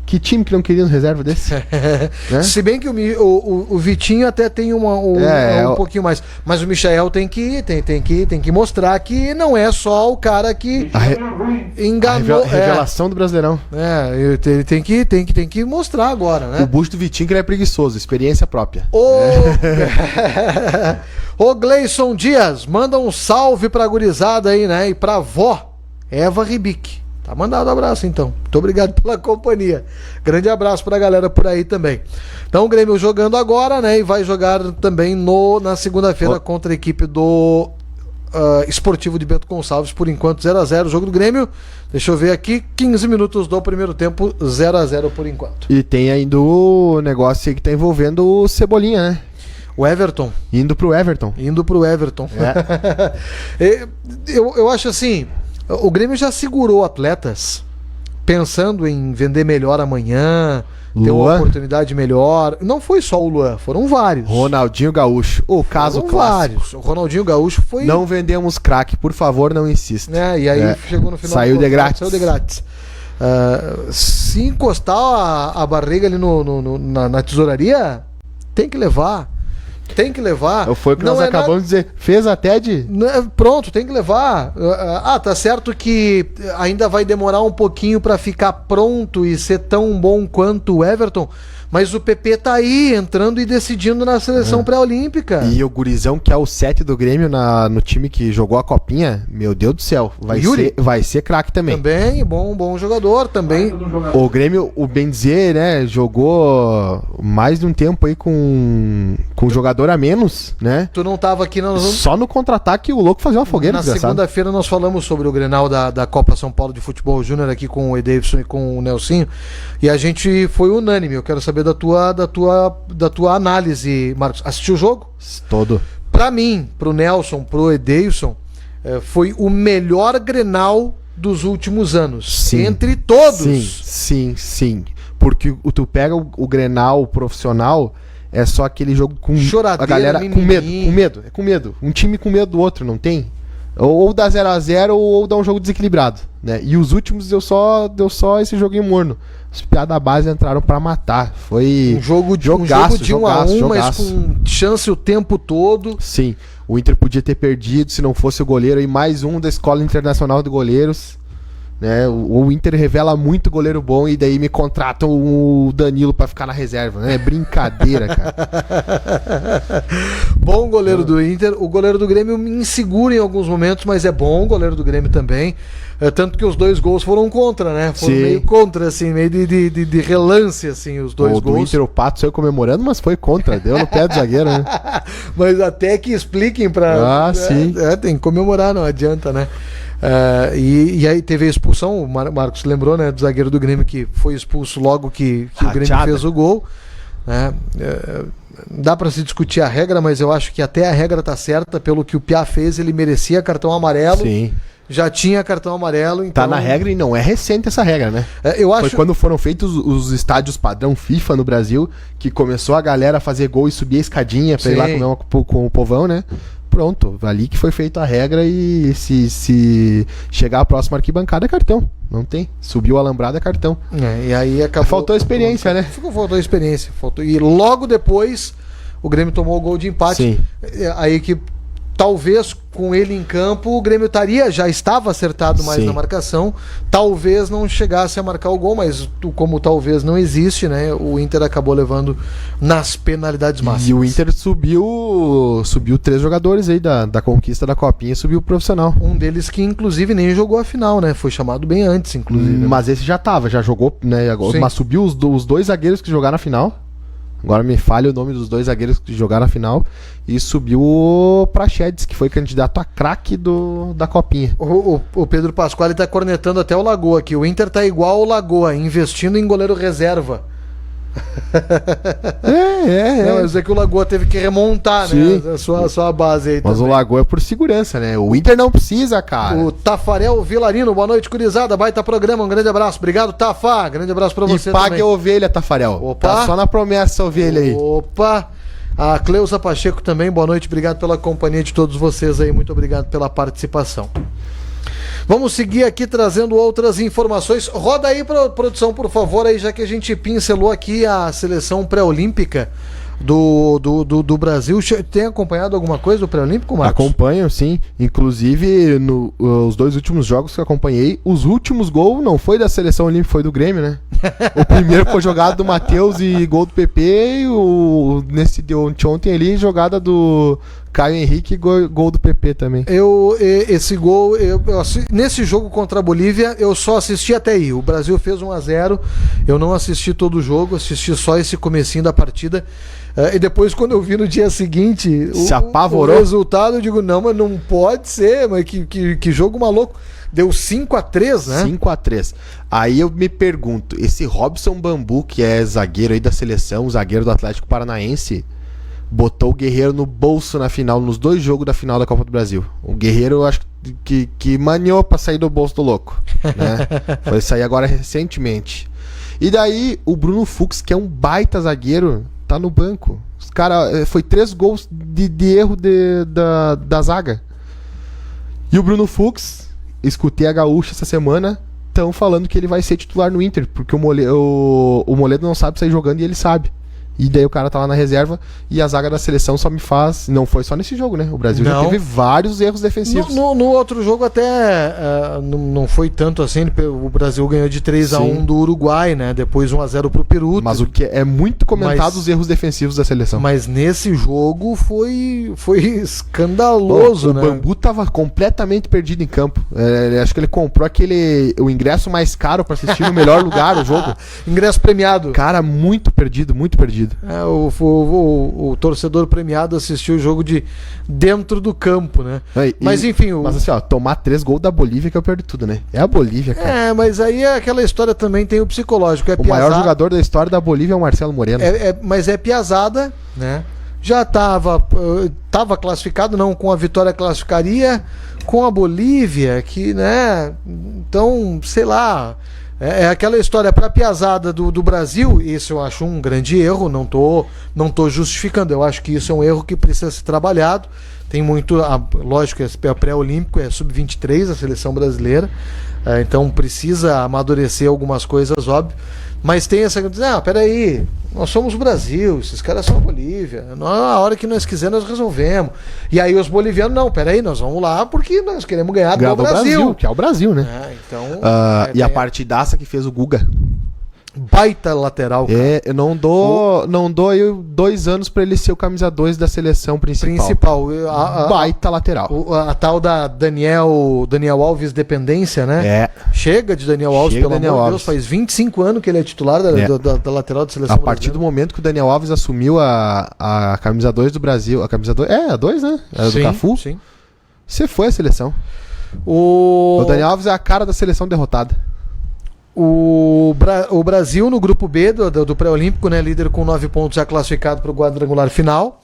Que time que não queria um reserva desse? Né? Se bem que o Vitinho até tem um pouquinho mais. Mas o Michael tem que mostrar que não é só o cara que enganou. A revelação do Brasileirão. Ele tem que mostrar agora, né? O bucho do Vitinho que ele é preguiçoso, experiência própria. Ô Gleison Dias, manda um salve pra gurizada aí, né? E pra vó, Eva Ribic. Tá mandado um abraço, então. Muito obrigado pela companhia. Grande abraço pra galera por aí também. Então o Grêmio jogando agora, né? E vai jogar também na segunda-feira contra a equipe do Esportivo de Bento Gonçalves. Por enquanto 0x0 o jogo do Grêmio. Deixa eu ver aqui, 15 minutos do primeiro tempo, 0x0 por enquanto. E tem ainda o negócio aí que tá envolvendo o Cebolinha, né? O Everton. Indo pro Everton. Eu acho assim... O Grêmio já segurou atletas pensando em vender melhor amanhã, ter uma oportunidade melhor. Não foi só o Luan, foram vários. Ronaldinho Gaúcho, o caso foram clássico. Vários. O Ronaldinho Gaúcho foi... Não vendemos craque, por favor, não insista. E aí chegou no final... Saiu de grátis. Saiu de grátis. Se encostar a barriga ali na tesouraria, tem que levar. Tem que levar. Foi o que nós acabamos de dizer. Fez até de... Pronto, tem que levar. Tá certo que ainda vai demorar um pouquinho pra ficar pronto e ser tão bom quanto o Everton, mas o PP tá aí, entrando e decidindo na seleção pré-olímpica. E o gurizão, que é o 7 do Grêmio no time que jogou a Copinha, meu Deus do céu, vai ser craque também. Também, bom jogador, também. O Grêmio, o Benzer, né, jogou mais de um tempo aí com jogador a menos, né? Tu não tava aqui... Só no contra-ataque o louco fazia uma fogueira. Na segunda-feira nós falamos sobre o Grenal da Copa São Paulo de Futebol Júnior aqui com o Edeilson e com o Nelsinho, e a gente foi unânime. Eu quero saber da tua análise, Marcos. Assistiu o jogo? Todo. Pra mim, pro Nelson, pro Edeilson, foi o melhor Grenal dos últimos anos. Sim. Entre todos. Sim. Porque tu pega o Grenal profissional, é só aquele jogo com choradeira, a galera com medo. Um time com medo do outro, não tem? Ou dá 0x0 ou dá um jogo desequilibrado, né? E os últimos deu só esse joguinho morno. Os piadas da base entraram pra matar. Foi um jogo de 1x1, mas com chance o tempo todo. Sim, o Inter podia ter perdido se não fosse o goleiro. E mais um da Escola Internacional de Goleiros, né? O Inter revela muito goleiro bom e daí me contratam o Danilo pra ficar na reserva, né? É brincadeira, cara. Bom goleiro do Inter. O goleiro do Grêmio me insegura em alguns momentos, mas é bom o goleiro do Grêmio também. Tanto que os 2 gols foram contra, né? Foram meio contra, assim, meio de relance, assim, os 2 gols. Do Inter, o Pato saiu comemorando, mas foi contra, deu no pé do zagueiro, né? Mas até que expliquem pra... sim. Tem que comemorar, não adianta, né? E aí teve a expulsão, o Marcos lembrou, né, do zagueiro do Grêmio que foi expulso logo que o Grêmio fez o gol, né? Dá pra se discutir a regra, mas eu acho que até a regra tá certa. Pelo que o Piá fez, ele merecia cartão amarelo. Sim. Já tinha cartão amarelo, então... Tá na regra e não é recente essa regra, né? Foi quando foram feitos os estádios padrão FIFA no Brasil, que começou a galera a fazer gol e subir a escadinha pra ir lá comer com o povão, né? Pronto, ali que foi feita a regra e se chegar a próxima arquibancada é cartão. Não tem. Subiu o alambrado é cartão. E aí acabou... Faltou experiência, né? Faltou experiência. E logo depois o Grêmio tomou o gol de empate. Sim. Aí que talvez com ele em campo o Grêmio já estava acertado mais na marcação, talvez não chegasse a marcar o gol, mas como talvez não existe, né, o Inter acabou levando nas penalidades máximas. E o Inter subiu 3 jogadores aí da conquista da Copinha e subiu o profissional. Um deles que inclusive nem jogou a final, né, foi chamado bem antes, inclusive. Mas esse já jogou, né, agora, mas subiu os 2 zagueiros que jogaram na final. Agora me falha o nome dos 2 zagueiros que jogaram na final. E subiu o Praxedes, que foi candidato a craque da Copinha. O Pedro Pasquale tá cornetando até o Lagoa aqui. O Inter tá igual o Lagoa, investindo em goleiro reserva. Não, mas é que o Lagoa teve que remontar, Sim. né? A sua base aí. Mas também. o Lagoa é por segurança, né? O Inter não precisa, cara. O Tafarel Vilarino, boa noite, curizada. Baita programa, um grande abraço. Obrigado, Tafa. Grande abraço pra você e pague também. a ovelha, Tafarel. Opa. Tá só na promessa a ovelha aí. Opa! A Cleusa Pacheco também, boa noite, obrigado pela companhia de todos vocês aí, muito obrigado pela participação. Vamos seguir aqui trazendo outras informações. Roda aí, produção, por favor, aí, já que a gente pincelou aqui a seleção pré-olímpica do Brasil. Tem acompanhado alguma coisa do pré-olímpico, Marcos? Acompanho, sim. Inclusive, os 2 últimos jogos que eu acompanhei, os últimos gols não foi da seleção olímpica, foi do Grêmio, né? O primeiro foi jogada do Matheus e gol do PP, e nesse de ontem ali, jogada do Caio Henrique e gol do PP também. Esse gol, nesse jogo contra a Bolívia, eu só assisti até aí. O Brasil fez 1-0, eu não assisti todo o jogo, assisti só esse comecinho da partida. E depois, quando eu vi no dia seguinte se apavorou. O resultado, eu digo, não, mas não pode ser, mas que jogo maluco. Deu 5-3, né? 5-3. Aí eu me pergunto, esse Robson Bambu, que é zagueiro aí da seleção, zagueiro do Atlético Paranaense, botou o Guerreiro no bolso na final, nos 2 jogos da final da Copa do Brasil. O Guerreiro, eu acho que maniou pra sair do bolso do louco, né? Foi sair agora recentemente. E daí, o Bruno Fux, que é um baita zagueiro, tá no banco. Os cara, foi 3 gols de erro da zaga. E o Bruno Fux, escutei a Gaúcha essa semana, estão falando que ele vai ser titular no Inter, porque o Moledo não sabe sair jogando e ele sabe. E daí o cara tá lá na reserva e a zaga da seleção só me faz... Não foi só nesse jogo, né? O Brasil já teve vários erros defensivos. No outro jogo até não foi tanto assim. O Brasil ganhou de 3-1 do Uruguai, né? Depois 1-0 pro Peru. Mas o que é muito comentado, os erros defensivos da seleção. Mas nesse jogo foi escandaloso, né? O Bambu tava completamente perdido em campo. Acho que ele comprou o ingresso mais caro pra assistir no melhor lugar o jogo. Ingresso premiado. Cara, muito perdido, muito perdido. O torcedor premiado assistiu o jogo dentro do campo, né? Mas enfim... Mas assim, ó, tomar 3 gols da Bolívia que eu perdi tudo, né? É a Bolívia, cara. Mas aí aquela história também tem o psicológico. O maior jogador da história da Bolívia é o Marcelo Moreno. Mas é piazada, né? Já estava classificado, não, com a vitória classificaria, com a Bolívia, que, né? Então, sei lá... É aquela história para a piazada do Brasil. Isso eu acho um grande erro. Não tô justificando. Eu acho que isso é um erro que precisa ser trabalhado. Tem muito, lógico, é pré-olímpico, é sub-23 a seleção brasileira. Então precisa amadurecer algumas coisas, óbvio. Mas tem essa... peraí, nós somos o Brasil, esses caras são a Bolívia. A hora que nós quisermos, nós resolvemos. E aí os bolivianos, não, peraí, nós vamos lá porque nós queremos ganhar do Brasil. Que é o Brasil, né? Então, e a partidaça que fez o Guga. Baita lateral, cara. Eu não dou aí 2 anos pra ele ser o camisa 2 da seleção principal. Baita lateral. A tal da Daniel Alves dependência, né? Chega de Daniel Alves, pelo amor de Deus. Faz 25 anos que ele é titular da lateral da seleção brasileira. A partir do momento que o Daniel Alves assumiu a camisa 2 do Brasil, a camisa 2, a 2, né? Era do Cafu. Sim. Você foi a seleção. O Daniel Alves é a cara da seleção derrotada. O Brasil no grupo B do pré-olímpico, né, líder com 9 pontos, já classificado para o quadrangular final,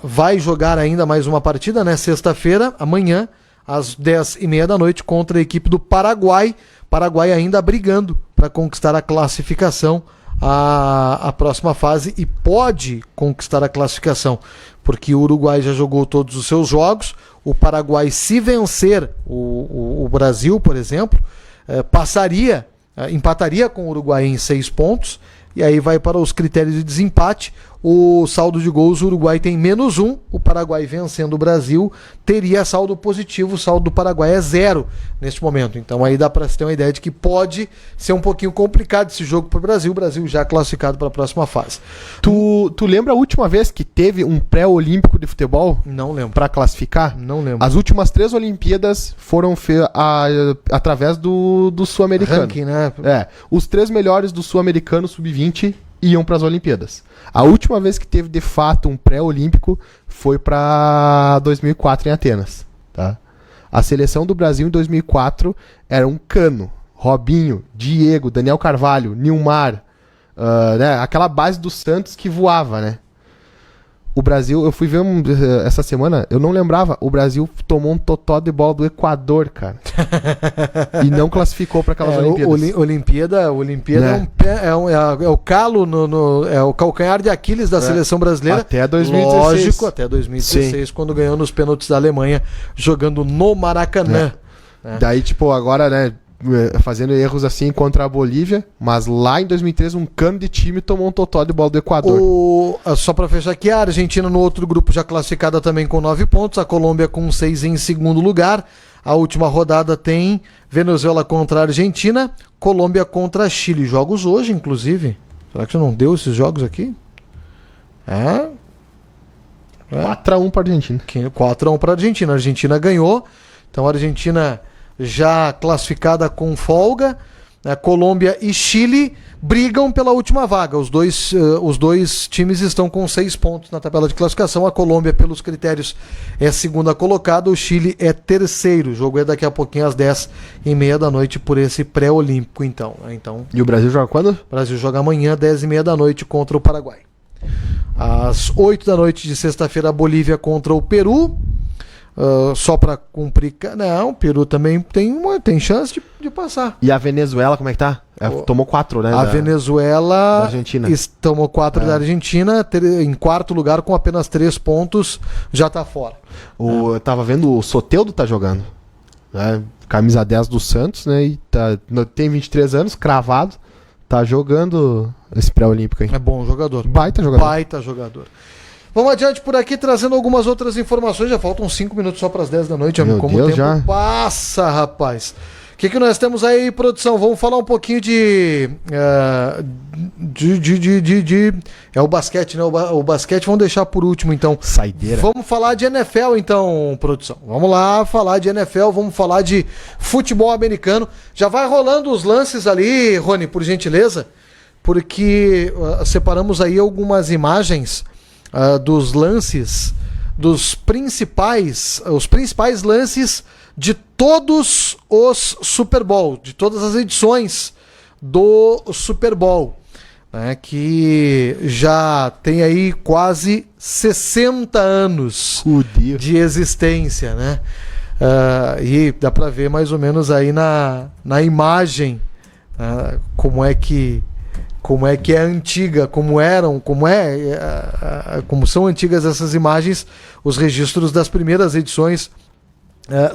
vai jogar ainda mais uma partida, né, sexta-feira, amanhã, às 10h30 da noite, contra a equipe do Paraguai. Paraguai ainda brigando para conquistar a classificação à próxima fase, e pode conquistar a classificação, porque o Uruguai já jogou todos os seus jogos. O Paraguai, se vencer o Brasil, por exemplo, empataria com o Uruguai em 6 pontos, e aí vai para os critérios de desempate. O saldo de gols, o Uruguai tem -1, o Paraguai vencendo o Brasil teria saldo positivo, o saldo do Paraguai é 0 neste momento. Então aí dá para se ter uma ideia de que pode ser um pouquinho complicado esse jogo para o Brasil já classificado para a próxima fase. Tu lembra a última vez que teve um pré-olímpico de futebol? Não lembro. Para classificar? Não lembro. As últimas 3 Olimpíadas foram através do Sul-Americano. Ranking, né? Os 3 melhores do Sul-Americano Sub-20 iam para as Olimpíadas. A última vez que teve de fato um pré-olímpico foi para 2004 em Atenas, tá? A seleção do Brasil em 2004 era um Cano, Robinho, Diego, Daniel Carvalho, Nilmar, né, aquela base do Santos que voava, né? O Brasil, eu fui ver essa semana, eu não lembrava, o Brasil tomou um totó de bola do Equador, cara. E não classificou para aquelas Olimpíadas. Olimpíada né? é o calo, é o calcanhar de Aquiles da seleção brasileira. Até 2016. Lógico, até 2016, sim. Quando ganhou nos pênaltis da Alemanha, jogando no Maracanã. Daí, tipo, agora, né, fazendo erros assim contra a Bolívia, mas lá em 2013 um cano de time tomou um totó de bola do Equador. Só pra fechar aqui, a Argentina no outro grupo já classificada também com 9 pontos, a Colômbia com 6 em segundo lugar. A última rodada tem Venezuela contra a Argentina, Colômbia contra Chile. Jogos hoje, inclusive. Será que você não deu esses jogos aqui? 4-1 pra Argentina. 4-1 pra Argentina. A Argentina ganhou, então a Argentina já classificada com folga, né? Colômbia e Chile brigam pela última vaga. Os dois times estão com 6 pontos na tabela de classificação. A Colômbia, pelos critérios, é segunda colocada. O Chile é terceiro. O jogo é daqui a pouquinho às 10h30 da noite por esse pré-olímpico, então. E o Brasil joga quando? O Brasil joga amanhã, 10h30 da noite, contra o Paraguai. Às 8 da noite de sexta-feira, a Bolívia contra o Peru. Só para cumprir. Não, o Peru também tem chance de passar. E a Venezuela, como é que tá? Tomou 4, né? A Venezuela da Argentina. Tomou 4 da Argentina, em quarto lugar com apenas 3 pontos, já tá fora. Eu tava vendo o Soteldo tá jogando, né? Camisa 10 do Santos, né? E tem 23 anos, cravado, tá jogando esse pré-olímpico aí. É bom jogador. Baita jogador. Vamos adiante por aqui, trazendo algumas outras informações. Já faltam 5 minutos só para as 10 da noite. Meu Como Deus, o tempo passa, rapaz. O que nós temos aí, produção? Vamos falar um pouquinho de o basquete, né? O basquete vamos deixar por último, então. Saideira. Vamos falar de NFL, então, produção. Vamos lá falar de NFL, vamos falar de futebol americano. Já vai rolando os lances ali, Rony, por gentileza, porque separamos aí algumas imagens dos lances, os principais lances de todos os Super Bowl, de todas as edições do Super Bowl, né, que já tem aí quase 60 anos de existência, né? E dá para ver mais ou menos aí na imagem como é que é antiga, como são antigas essas imagens, os registros das primeiras edições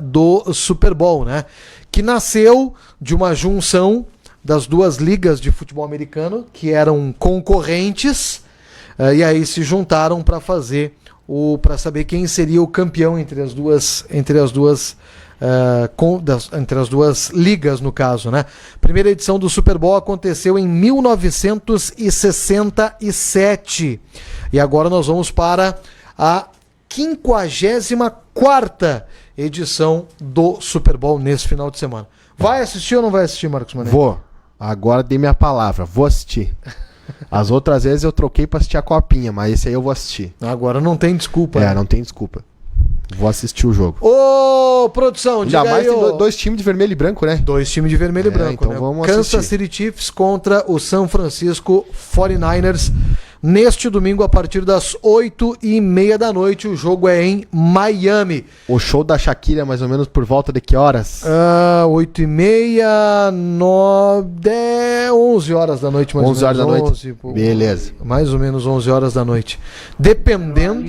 do Super Bowl, né? Que nasceu de uma junção das duas ligas de futebol americano, que eram concorrentes, e aí se juntaram para saber quem seria o campeão entre as duas ligas, no caso, né? Primeira edição do Super Bowl aconteceu em 1967 e agora nós vamos para a 54ª edição do Super Bowl nesse final de semana. Vai assistir ou não vai assistir, Marcos Mané? Vou. Agora dei minha palavra. Vou assistir. As outras vezes eu troquei pra assistir a copinha, mas esse aí eu vou assistir. Agora não tem desculpa. Né? Não tem desculpa. Vou assistir o jogo. Ô, produção, diga mais aí, tem 2 times de vermelho e branco, né? 2 times de vermelho e branco, então né? Vamos Kansas assistir. City Chiefs contra o San Francisco 49ers. Neste domingo, a partir das 8h30 da noite, o jogo é em Miami. O show da Shakira, mais ou menos por volta de que horas? 8h30, 11 horas da noite, mais 11 ou menos. horas da noite. Beleza. Mais ou menos 11 horas da noite. Dependendo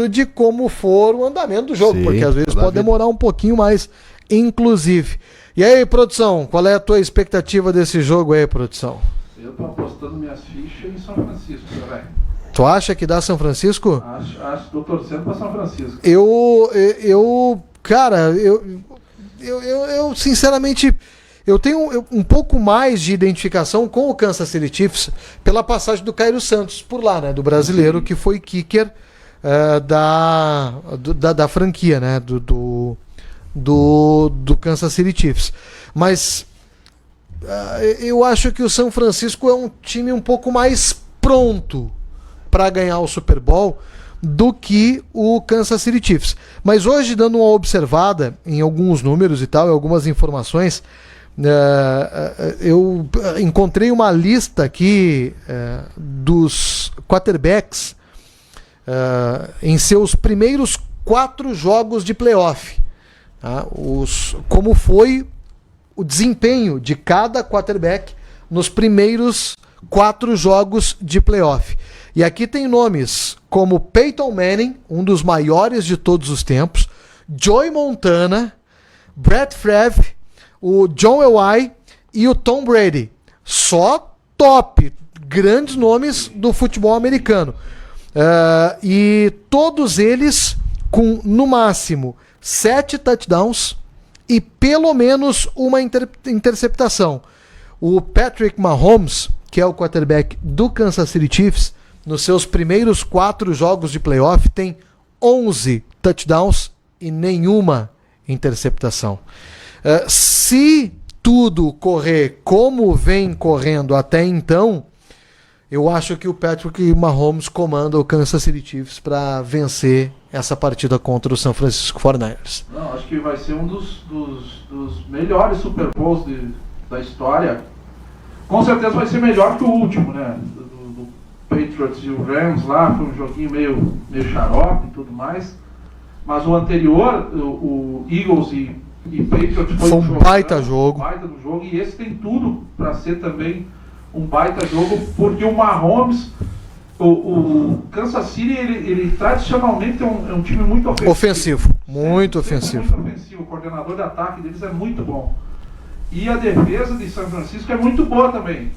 de como for o andamento do jogo, sim, porque às vezes pode demorar um pouquinho mais, inclusive. E aí, produção, qual é a tua expectativa desse jogo aí, produção? Eu tô apostando minhas fichas em São Francisco, velho. Tu acha que dá São Francisco? Acho, tô torcendo pra São Francisco. Cara, eu sinceramente, eu tenho um pouco mais de identificação com o Kansas City Chiefs pela passagem do Cairo Santos por lá, né? Do brasileiro, que foi kicker da franquia, né? Do Kansas City Chiefs. Mas eu acho que o São Francisco é um time um pouco mais pronto para ganhar o Super Bowl do que o Kansas City Chiefs. Mas hoje, dando uma observada em alguns números e tal, em algumas informações, Eu encontrei uma lista aqui dos quarterbacks em seus primeiros 4 jogos de playoff. Tá? Como foi o desempenho de cada quarterback nos primeiros 4 jogos de playoff. E aqui tem nomes como Peyton Manning, um dos maiores de todos os tempos, Joey Montana, Brett Favre, o John Elway e o Tom Brady. Só top, grandes nomes do futebol americano. E todos eles com, no máximo, 7 touchdowns e pelo menos uma interceptação. O Patrick Mahomes, que é o quarterback do Kansas City Chiefs, nos seus primeiros 4 jogos de playoff, tem 11 touchdowns e nenhuma interceptação. Se tudo correr como vem correndo até então, eu acho que o Patrick Mahomes comanda o Kansas City Chiefs para vencer essa partida contra o San Francisco 49ers. Não, acho que vai ser um dos melhores Super Bowls da história. Com certeza vai ser melhor que o último, né? Do Patriots e o Rams lá, foi um joguinho meio xarope e tudo mais. Mas o anterior, o Eagles e Patriots foi um baita jogo. Baita do jogo. E esse tem tudo para ser também um baita jogo, porque o Mahomes, o Kansas City, ele tradicionalmente é um time muito ofensivo. Muito ofensivo. O coordenador de ataque deles é muito bom. E a defesa de São Francisco é muito boa também.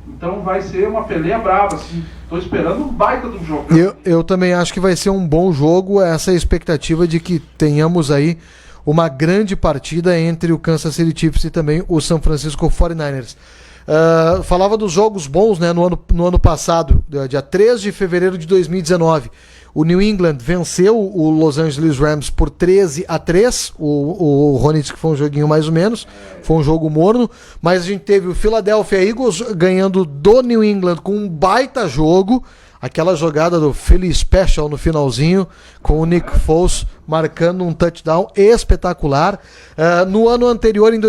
Então vai ser uma peleia brava, assim. Tô esperando um baita do jogo. Eu também acho que vai ser um bom jogo. Essa é a expectativa de que tenhamos aí uma grande partida entre o Kansas City Chiefs e também o San Francisco 49ers. Falava dos jogos bons, né, no ano passado, dia 3 de fevereiro de 2019. O New England venceu o Los Angeles Rams por 13-3. O Rony disse que foi um joguinho mais ou menos. Foi um jogo morno. Mas a gente teve o Philadelphia Eagles ganhando do New England com um baita jogo. Aquela jogada do Philly Special no finalzinho, com o Nick Foles marcando um touchdown espetacular. No ano anterior, em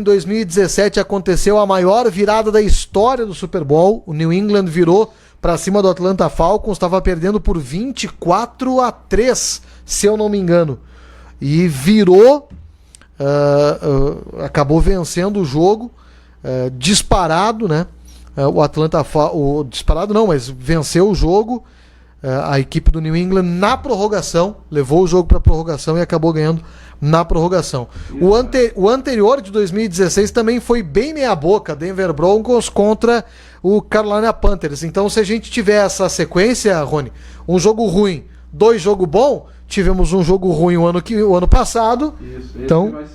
2017, aconteceu a maior virada da história do Super Bowl. O New England virou para cima do Atlanta Falcons, estava perdendo por 24-3, se eu não me engano. E virou, acabou vencendo o jogo, disparado, né? O Atlanta Falcons, disparado não, mas venceu o jogo, a equipe do New England na prorrogação, levou o jogo para prorrogação e acabou ganhando na prorrogação. O anterior, de 2016, também foi bem meia boca, Denver Broncos contra o Carolina Panthers. Então, se a gente tiver essa sequência, Rony, um jogo ruim, 2 jogos bons, tivemos um jogo ruim o ano passado. Isso, então vai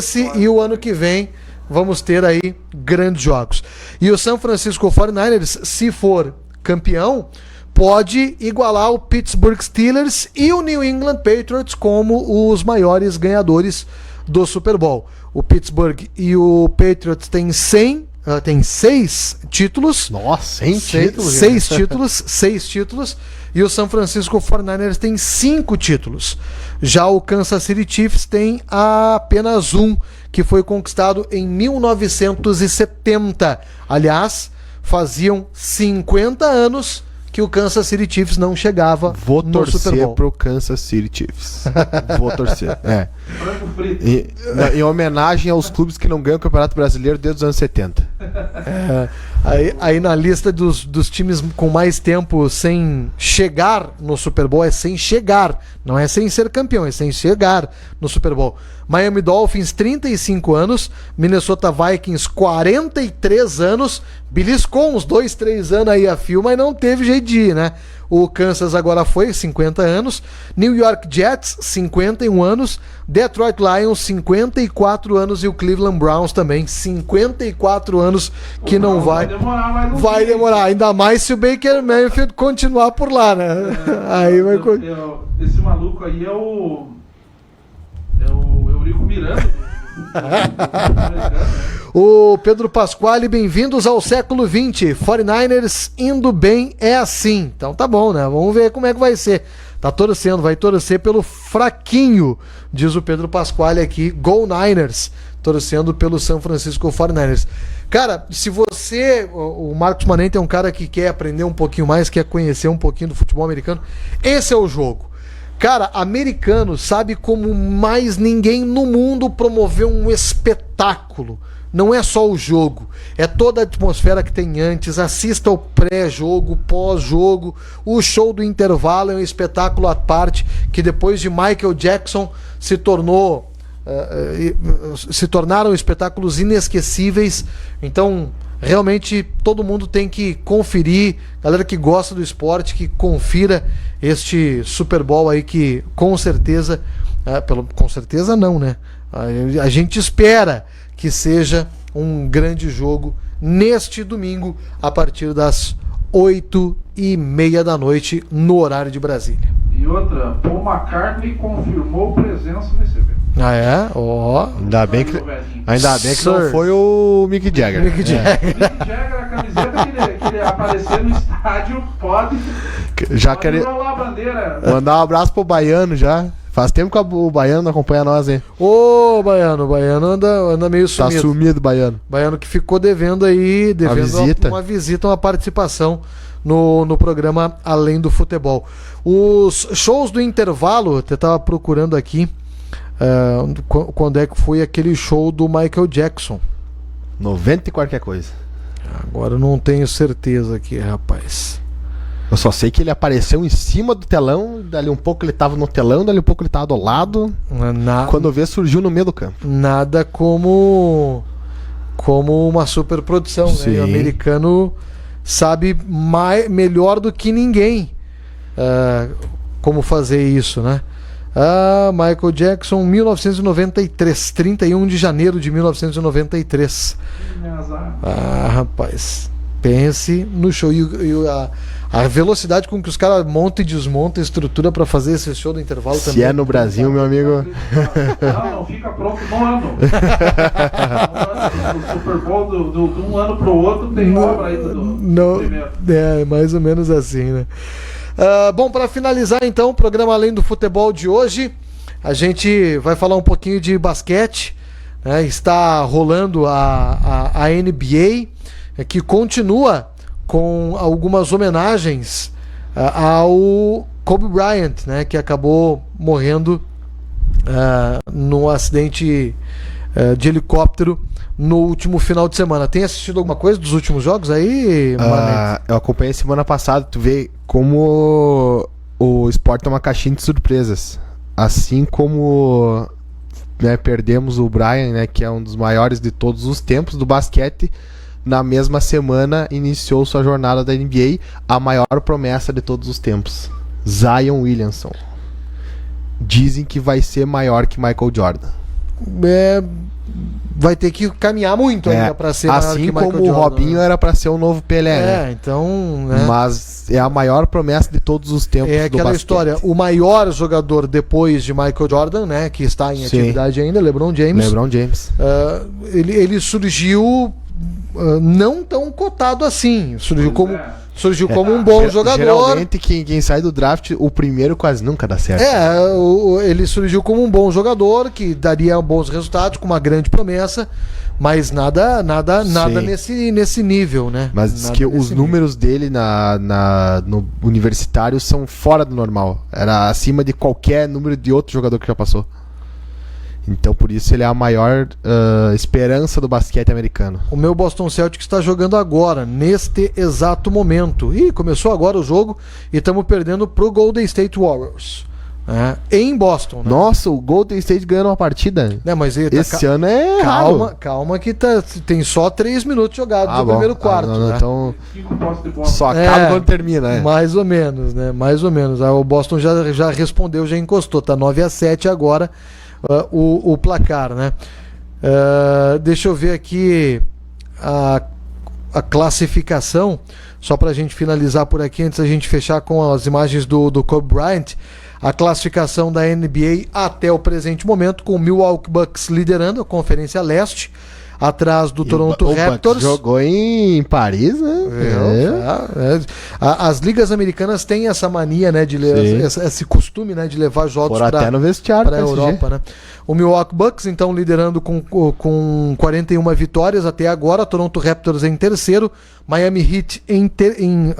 ser e o ano que vem vamos ter aí grandes jogos. E o San Francisco 49ers, se for campeão, pode igualar o Pittsburgh Steelers e o New England Patriots como os maiores ganhadores do Super Bowl. O Pittsburgh e o Patriots têm 6 títulos. Nossa, 100 títulos? 6 títulos. E o San Francisco 49ers tem 5 títulos. Já o Kansas City Chiefs tem apenas 1, que foi conquistado em 1970. Aliás, faziam 50 anos que o Kansas City Chiefs não chegava no Super Bowl. Vou torcer pro Kansas City Chiefs. Vou torcer. Em homenagem aos clubes que não ganham o Campeonato Brasileiro desde os anos 70. Aí na lista dos times com mais tempo sem chegar no Super Bowl, é sem chegar, não é sem ser campeão, é sem chegar no Super Bowl. Miami Dolphins, 35 anos, Minnesota Vikings, 43 anos, beliscou uns 2-3 anos aí a fio, mas não teve jeito de ir, né? O Kansas agora foi 50 anos, New York Jets 51 anos, Detroit Lions 54 anos e o Cleveland Browns também 54 anos, que não vai demorar, ainda mais se o Baker Mayfield continuar por lá, né? Aí vai esse maluco aí é o Eurico Miranda. O Pedro Pasquale, bem-vindos ao século XX. 49ers indo bem é assim. Então tá bom, né? Vamos ver como é que vai ser. Tá torcendo, vai torcer pelo fraquinho, diz o Pedro Pasquale aqui. Go Niners, torcendo pelo San Francisco 49ers. Cara, se você... O Marcos Manente é um cara que quer aprender um pouquinho mais, quer conhecer um pouquinho do futebol americano. Esse é o jogo. Cara, americano sabe como mais ninguém no mundo promover um espetáculo. Não é só o jogo, é toda a atmosfera que tem antes. Assista o pré-jogo, pós-jogo. O show do intervalo é um espetáculo à parte, que depois de Michael Jackson se tornaram espetáculos inesquecíveis. Então, realmente, todo mundo tem que conferir. Galera que gosta do esporte, que confira este Super Bowl aí, que com certeza... com certeza não, né? A gente espera que seja um grande jogo neste domingo, a partir das 8h30 da noite, no horário de Brasília. E outra, Paul McCartney confirmou presença nesse evento. Ah, é? Ó. Ainda bem que não foi o Mick Jagger. Mick Jagger, a camiseta que ele aparecer no estádio, pode rolar a bandeira. Mandar um abraço pro Baiano já. Faz tempo que o Baiano não acompanha nós, hein? Ô, Baiano anda meio sumido. Tá sumido, Baiano. Baiano que ficou devendo uma visita, uma participação no programa Além do Futebol. Os shows do intervalo, eu tava procurando aqui quando é que foi aquele show do Michael Jackson. 90 e qualquer coisa. Agora eu não tenho certeza aqui, rapaz. Eu só sei que ele apareceu em cima do telão, dali um pouco ele tava no telão, dali um pouco ele tava do lado. Quando vê, surgiu no meio do campo. Nada como uma super produção, né? O americano sabe melhor do que ninguém como fazer isso, né? Michael Jackson, 1993, 31 de janeiro de 1993. Rapaz, pense no show. E a velocidade com que os caras montam e desmontam a estrutura para fazer esse show do intervalo Se também. Se é no Brasil, meu amigo. Não fica pronto no ano. O Super Bowl de um ano pro outro tem obra aí do primeiro. É, mais ou menos assim, né? Bom, para finalizar então o programa Além do Futebol de hoje, a gente vai falar um pouquinho de basquete, né? Está rolando a NBA, que continua com algumas homenagens ao Kobe Bryant, né, que acabou morrendo num acidente de helicóptero no último final de semana. Tem assistido alguma coisa dos últimos jogos aí, eu acompanhei semana passada. Tu vê como o esporte é uma caixinha de surpresas. Assim como, né, perdemos o Bryant, né, que é um dos maiores de todos os tempos do basquete, na mesma semana iniciou sua jornada da NBA, a maior promessa de todos os tempos, Zion Williamson. Dizem que vai ser maior que Michael Jordan. Vai ter que caminhar muito ainda para ser maior assim que Michael como Jordan, o Robinho, né? Era para ser o novo Pelé, né? Então, né? Mas é a maior promessa de todos os tempos do basquete. É aquela história, o maior jogador depois de Michael Jordan, né, que está em atividade ainda, LeBron James. Ele surgiu não tão cotado assim. Surgiu como um bom jogador. Geralmente quem sai do draft, o primeiro quase nunca dá certo. Ele surgiu como um bom jogador, que daria bons resultados, com uma grande promessa, mas nada nesse nível, né? Mas diz que os números dele no universitário são fora do normal. Era acima de qualquer número de outro jogador que já passou. Então, por isso, ele é a maior esperança do basquete americano. O meu Boston Celtics está jogando agora, neste exato momento. E começou agora o jogo e estamos perdendo pro Golden State Warriors. Em Boston, né? Nossa, o Golden State ganhando uma partida. Mas esse ano é calma que tem só 3 minutos jogados no primeiro quarto. Não, né? Então só acaba quando termina, né? Mais ou menos, né? Mais ou menos. O Boston já respondeu, já encostou. Tá 9-7 agora. O placar, né? Deixa eu ver aqui a classificação, só pra gente finalizar por aqui, antes da gente fechar com as imagens do Kobe Bryant. A classificação da NBA até o presente momento, com o Milwaukee Bucks liderando a Conferência Leste. atrás do Toronto Raptors. Jogou em Paris, né? As ligas americanas têm essa mania, né, de esse costume, né, de levar jogos até no vestiário para a Europa, né? O Milwaukee Bucks, então, liderando com 41 vitórias até agora. Toronto Raptors em terceiro, Miami Heat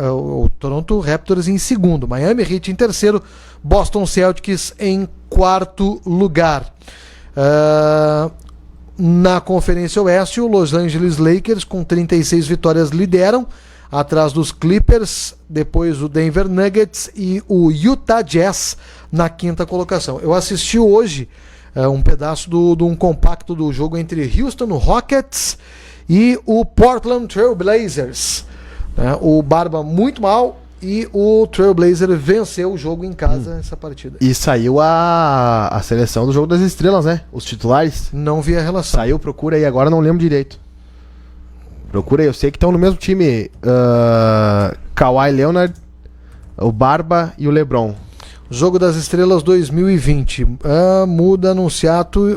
o Toronto Raptors em segundo, Miami Heat em terceiro, Boston Celtics em quarto lugar. Na Conferência Oeste, o Los Angeles Lakers com 36 vitórias lideram, atrás dos Clippers, depois o Denver Nuggets e o Utah Jazz na quinta colocação. Eu assisti hoje um pedaço de um compacto do jogo entre Houston Rockets e o Portland Trail Blazers. O Barba muito mal e o Trail Blazer venceu o jogo em casa, essa partida. E saiu a seleção do Jogo das Estrelas, né? Os titulares. Não vi a relação. Saiu, procura aí, agora não lembro direito. Procura aí, eu sei que estão no mesmo time Kawhi Leonard, o Barba e o LeBron. Jogo das Estrelas 2020. Muda anunciado.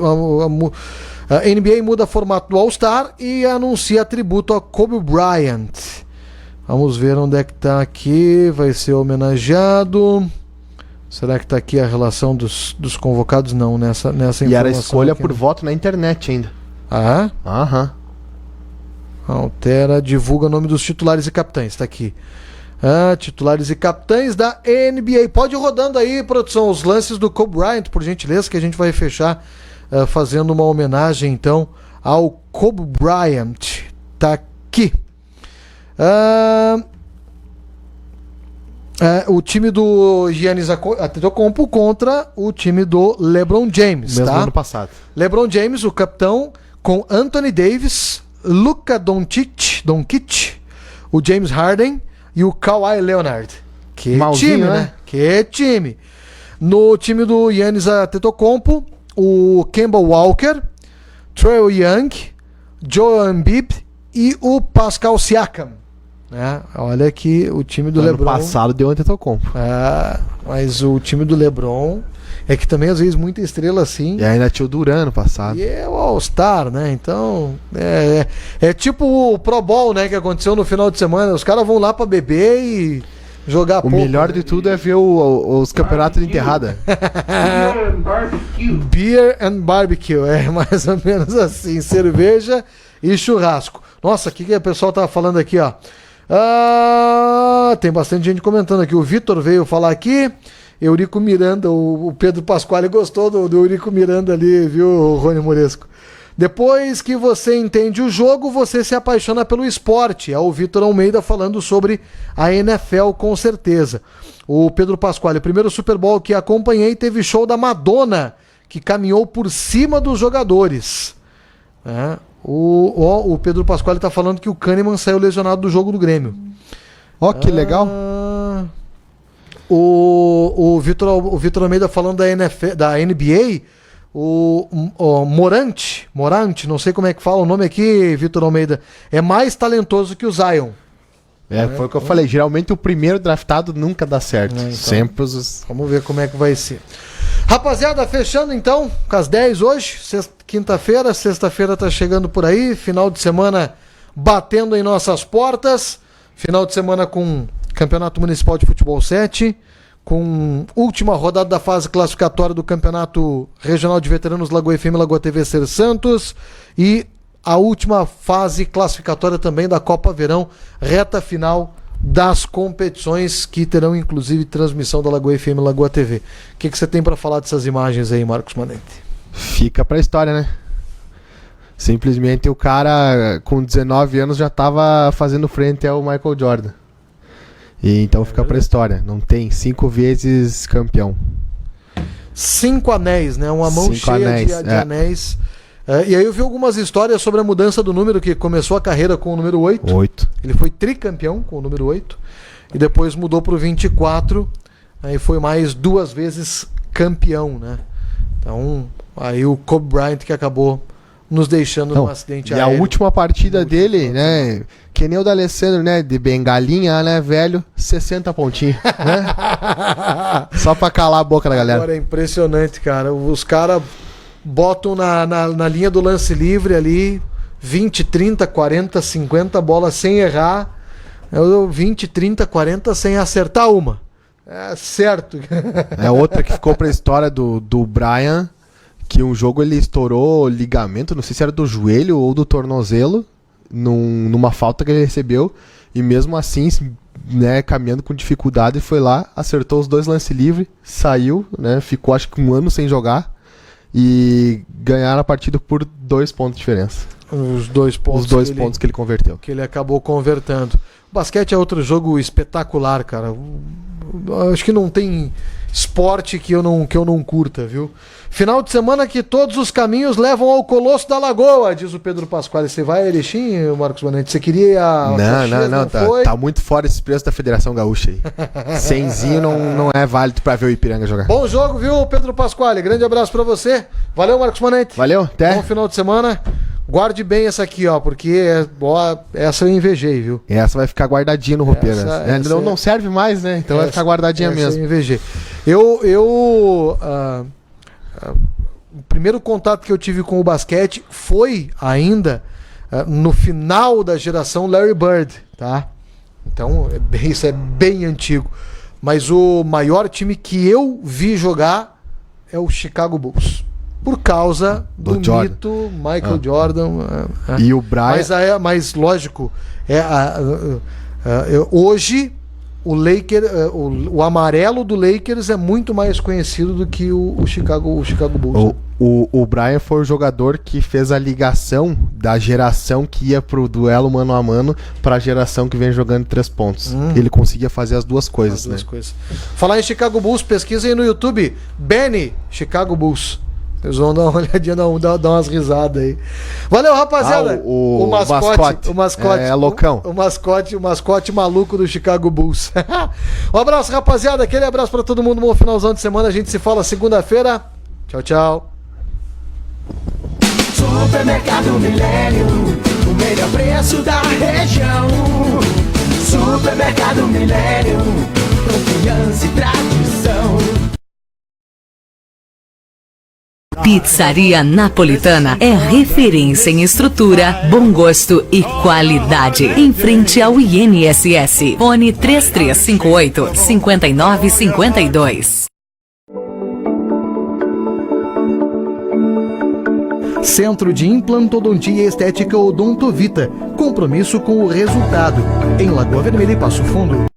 A NBA muda formato do All-Star e anuncia tributo a Kobe Bryant. Vamos ver onde é que tá aqui. Vai ser homenageado. Será que tá aqui a relação dos convocados? Não, nessa informação. E era escolha aqui, por voto na internet ainda. Ah? Aham. Altera, divulga o nome dos titulares e capitães. Tá aqui. Titulares e capitães da NBA. Pode ir rodando aí, produção, os lances do Kobe Bryant, por gentileza, que a gente vai fechar fazendo uma homenagem, então, ao Kobe Bryant. Tá aqui. O time do Giannis Antetokounmpo contra o time do LeBron James. Mesmo ano passado. LeBron James, o capitão, com Anthony Davis, Luka Doncic, o James Harden e o Kawhi Leonard. Que malzinho, time, né? Que time. No time do Giannis Antetokounmpo, o Kemba Walker, Trae Young, Joel Embiid e o Pascal Siakam. Olha aqui o time do LeBron. Ano passado deu Antetokounmpo. Mas o time do LeBron é que também às vezes muita estrela assim. E ainda tinha o Duran no passado. E é o All-Star, né? Então é tipo o Pro Bowl, né? Que aconteceu no final de semana. Os caras vão lá pra beber e jogar pouco. O melhor de tudo é ver os campeonatos de enterrada. Beer and barbecue. É mais ou menos assim. Cerveja e churrasco. Nossa, o que o pessoal tava falando aqui, ó? Tem bastante gente comentando aqui. O Vitor veio falar aqui. Eurico Miranda, o Pedro Pasquale gostou do Eurico Miranda ali, viu, Rony Moresco? Depois que você entende o jogo, você se apaixona pelo esporte. É o Vitor Almeida falando sobre a NFL, com certeza. O Pedro Pasquale, o primeiro Super Bowl que acompanhei, teve show da Madonna, que caminhou por cima dos jogadores. O Pedro Pasquale está falando que o Kahneman saiu lesionado do jogo do Grêmio. Que legal. O Vitor Almeida falando da NBA, o Morant, não sei como é que fala o nome aqui, Vitor Almeida, é mais talentoso que o Zion. Foi o que eu falei, geralmente o primeiro draftado nunca dá certo. Então, Sempre os... Vamos ver como é que vai ser. Rapaziada, fechando então, com as 10 hoje, quinta-feira, sexta-feira tá chegando por aí, final de semana batendo em nossas portas, final de semana com Campeonato Municipal de Futebol 7, com última rodada da fase classificatória do Campeonato Regional de Veteranos Lagoa FM, Lagoa TV Ser Santos, e a última fase classificatória também da Copa Verão, reta final das competições que terão inclusive transmissão da Lagoa FM, Lagoa TV. O que você tem para falar dessas imagens aí, Marcos Manente? Fica pra história, né? Simplesmente o cara com 19 anos já tava fazendo frente ao Michael Jordan. E então fica pra história. Não tem 5 vezes campeão. 5 anéis, né? Uma mão cheia de anéis. E aí eu vi algumas histórias sobre a mudança do número, que começou a carreira com o número 8. Ele foi tricampeão com o número 8. E depois mudou pro 24. Aí foi mais 2 vezes campeão, né? Então, aí o Kobe Bryant que acabou nos deixando num acidente aéreo. E a última partida dele, né? Que nem o da Alessandro, né? De bengalinha, né, velho? 60 pontinhos, né? Só pra calar a boca da galera. Agora é impressionante, cara. Os caras botam na linha do lance livre ali, 20, 30, 40, 50 bolas sem errar. Eu 20, 30, 40 sem acertar uma. É certo. É outra que ficou pra história do Brian, que um jogo ele estourou ligamento, não sei se era do joelho ou do tornozelo, numa falta que ele recebeu, e mesmo assim, né, caminhando com dificuldade, foi lá, acertou os 2 lances livres, saiu, né, ficou acho que 1 ano sem jogar, e ganharam a partida por 2 pontos de diferença. Os 2 pontos. Os 2 pontos que ele converteu. Que ele acabou convertendo. O basquete é outro jogo espetacular, cara. Acho que não tem esporte que eu não curta, viu? Final de semana que todos os caminhos levam ao Colosso da Lagoa, diz o Pedro Pasquale. Você vai a Erechim, Marcos Bonente? Você queria ir a Não, tá muito fora esse preço da Federação Gaúcha aí. 100zinho não é válido pra ver o Ipiranga jogar. Bom jogo, viu, Pedro Pasquale? Grande abraço pra você. Valeu, Marcos Bonente. Valeu, até. Bom final de semana. Guarde bem essa aqui, ó, porque essa eu invejei, viu? Essa vai ficar guardadinha no roupeiro. Não serve mais, né? Então vai ficar guardadinha mesmo. Eu invejei. O primeiro contato que eu tive com o basquete foi ainda no final da geração Larry Bird, tá? Então, isso é bem antigo. Mas o maior time que eu vi jogar é o Chicago Bulls. Por causa do mito Michael Jordan. E o Brian... Mas lógico, hoje o o amarelo do Lakers é muito mais conhecido do que o Chicago Bulls. O Brian foi o jogador que fez a ligação da geração que ia pro duelo mano a mano pra geração que vem jogando 3 pontos. Ele conseguia fazer as duas coisas, né? Falar em Chicago Bulls, pesquisem no YouTube. Benny, Chicago Bulls. Eles vão dar uma olhadinha, dar umas risadas aí. Valeu, rapaziada. O mascote. É loucão. O mascote maluco do Chicago Bulls. Um abraço, rapaziada. Aquele abraço pra todo mundo. Bom finalzão de semana. A gente se fala segunda-feira. Tchau, tchau. Supermercado Milênio, o melhor preço da região. Supermercado Milênio, confiança e tradição. Pizzaria Napolitana é referência em estrutura, bom gosto e qualidade. Em frente ao INSS. Fone 3358-5952. Centro de Implantodontia e Estética Odontovita. Compromisso com o resultado. Em Lagoa Vermelha e Passo Fundo.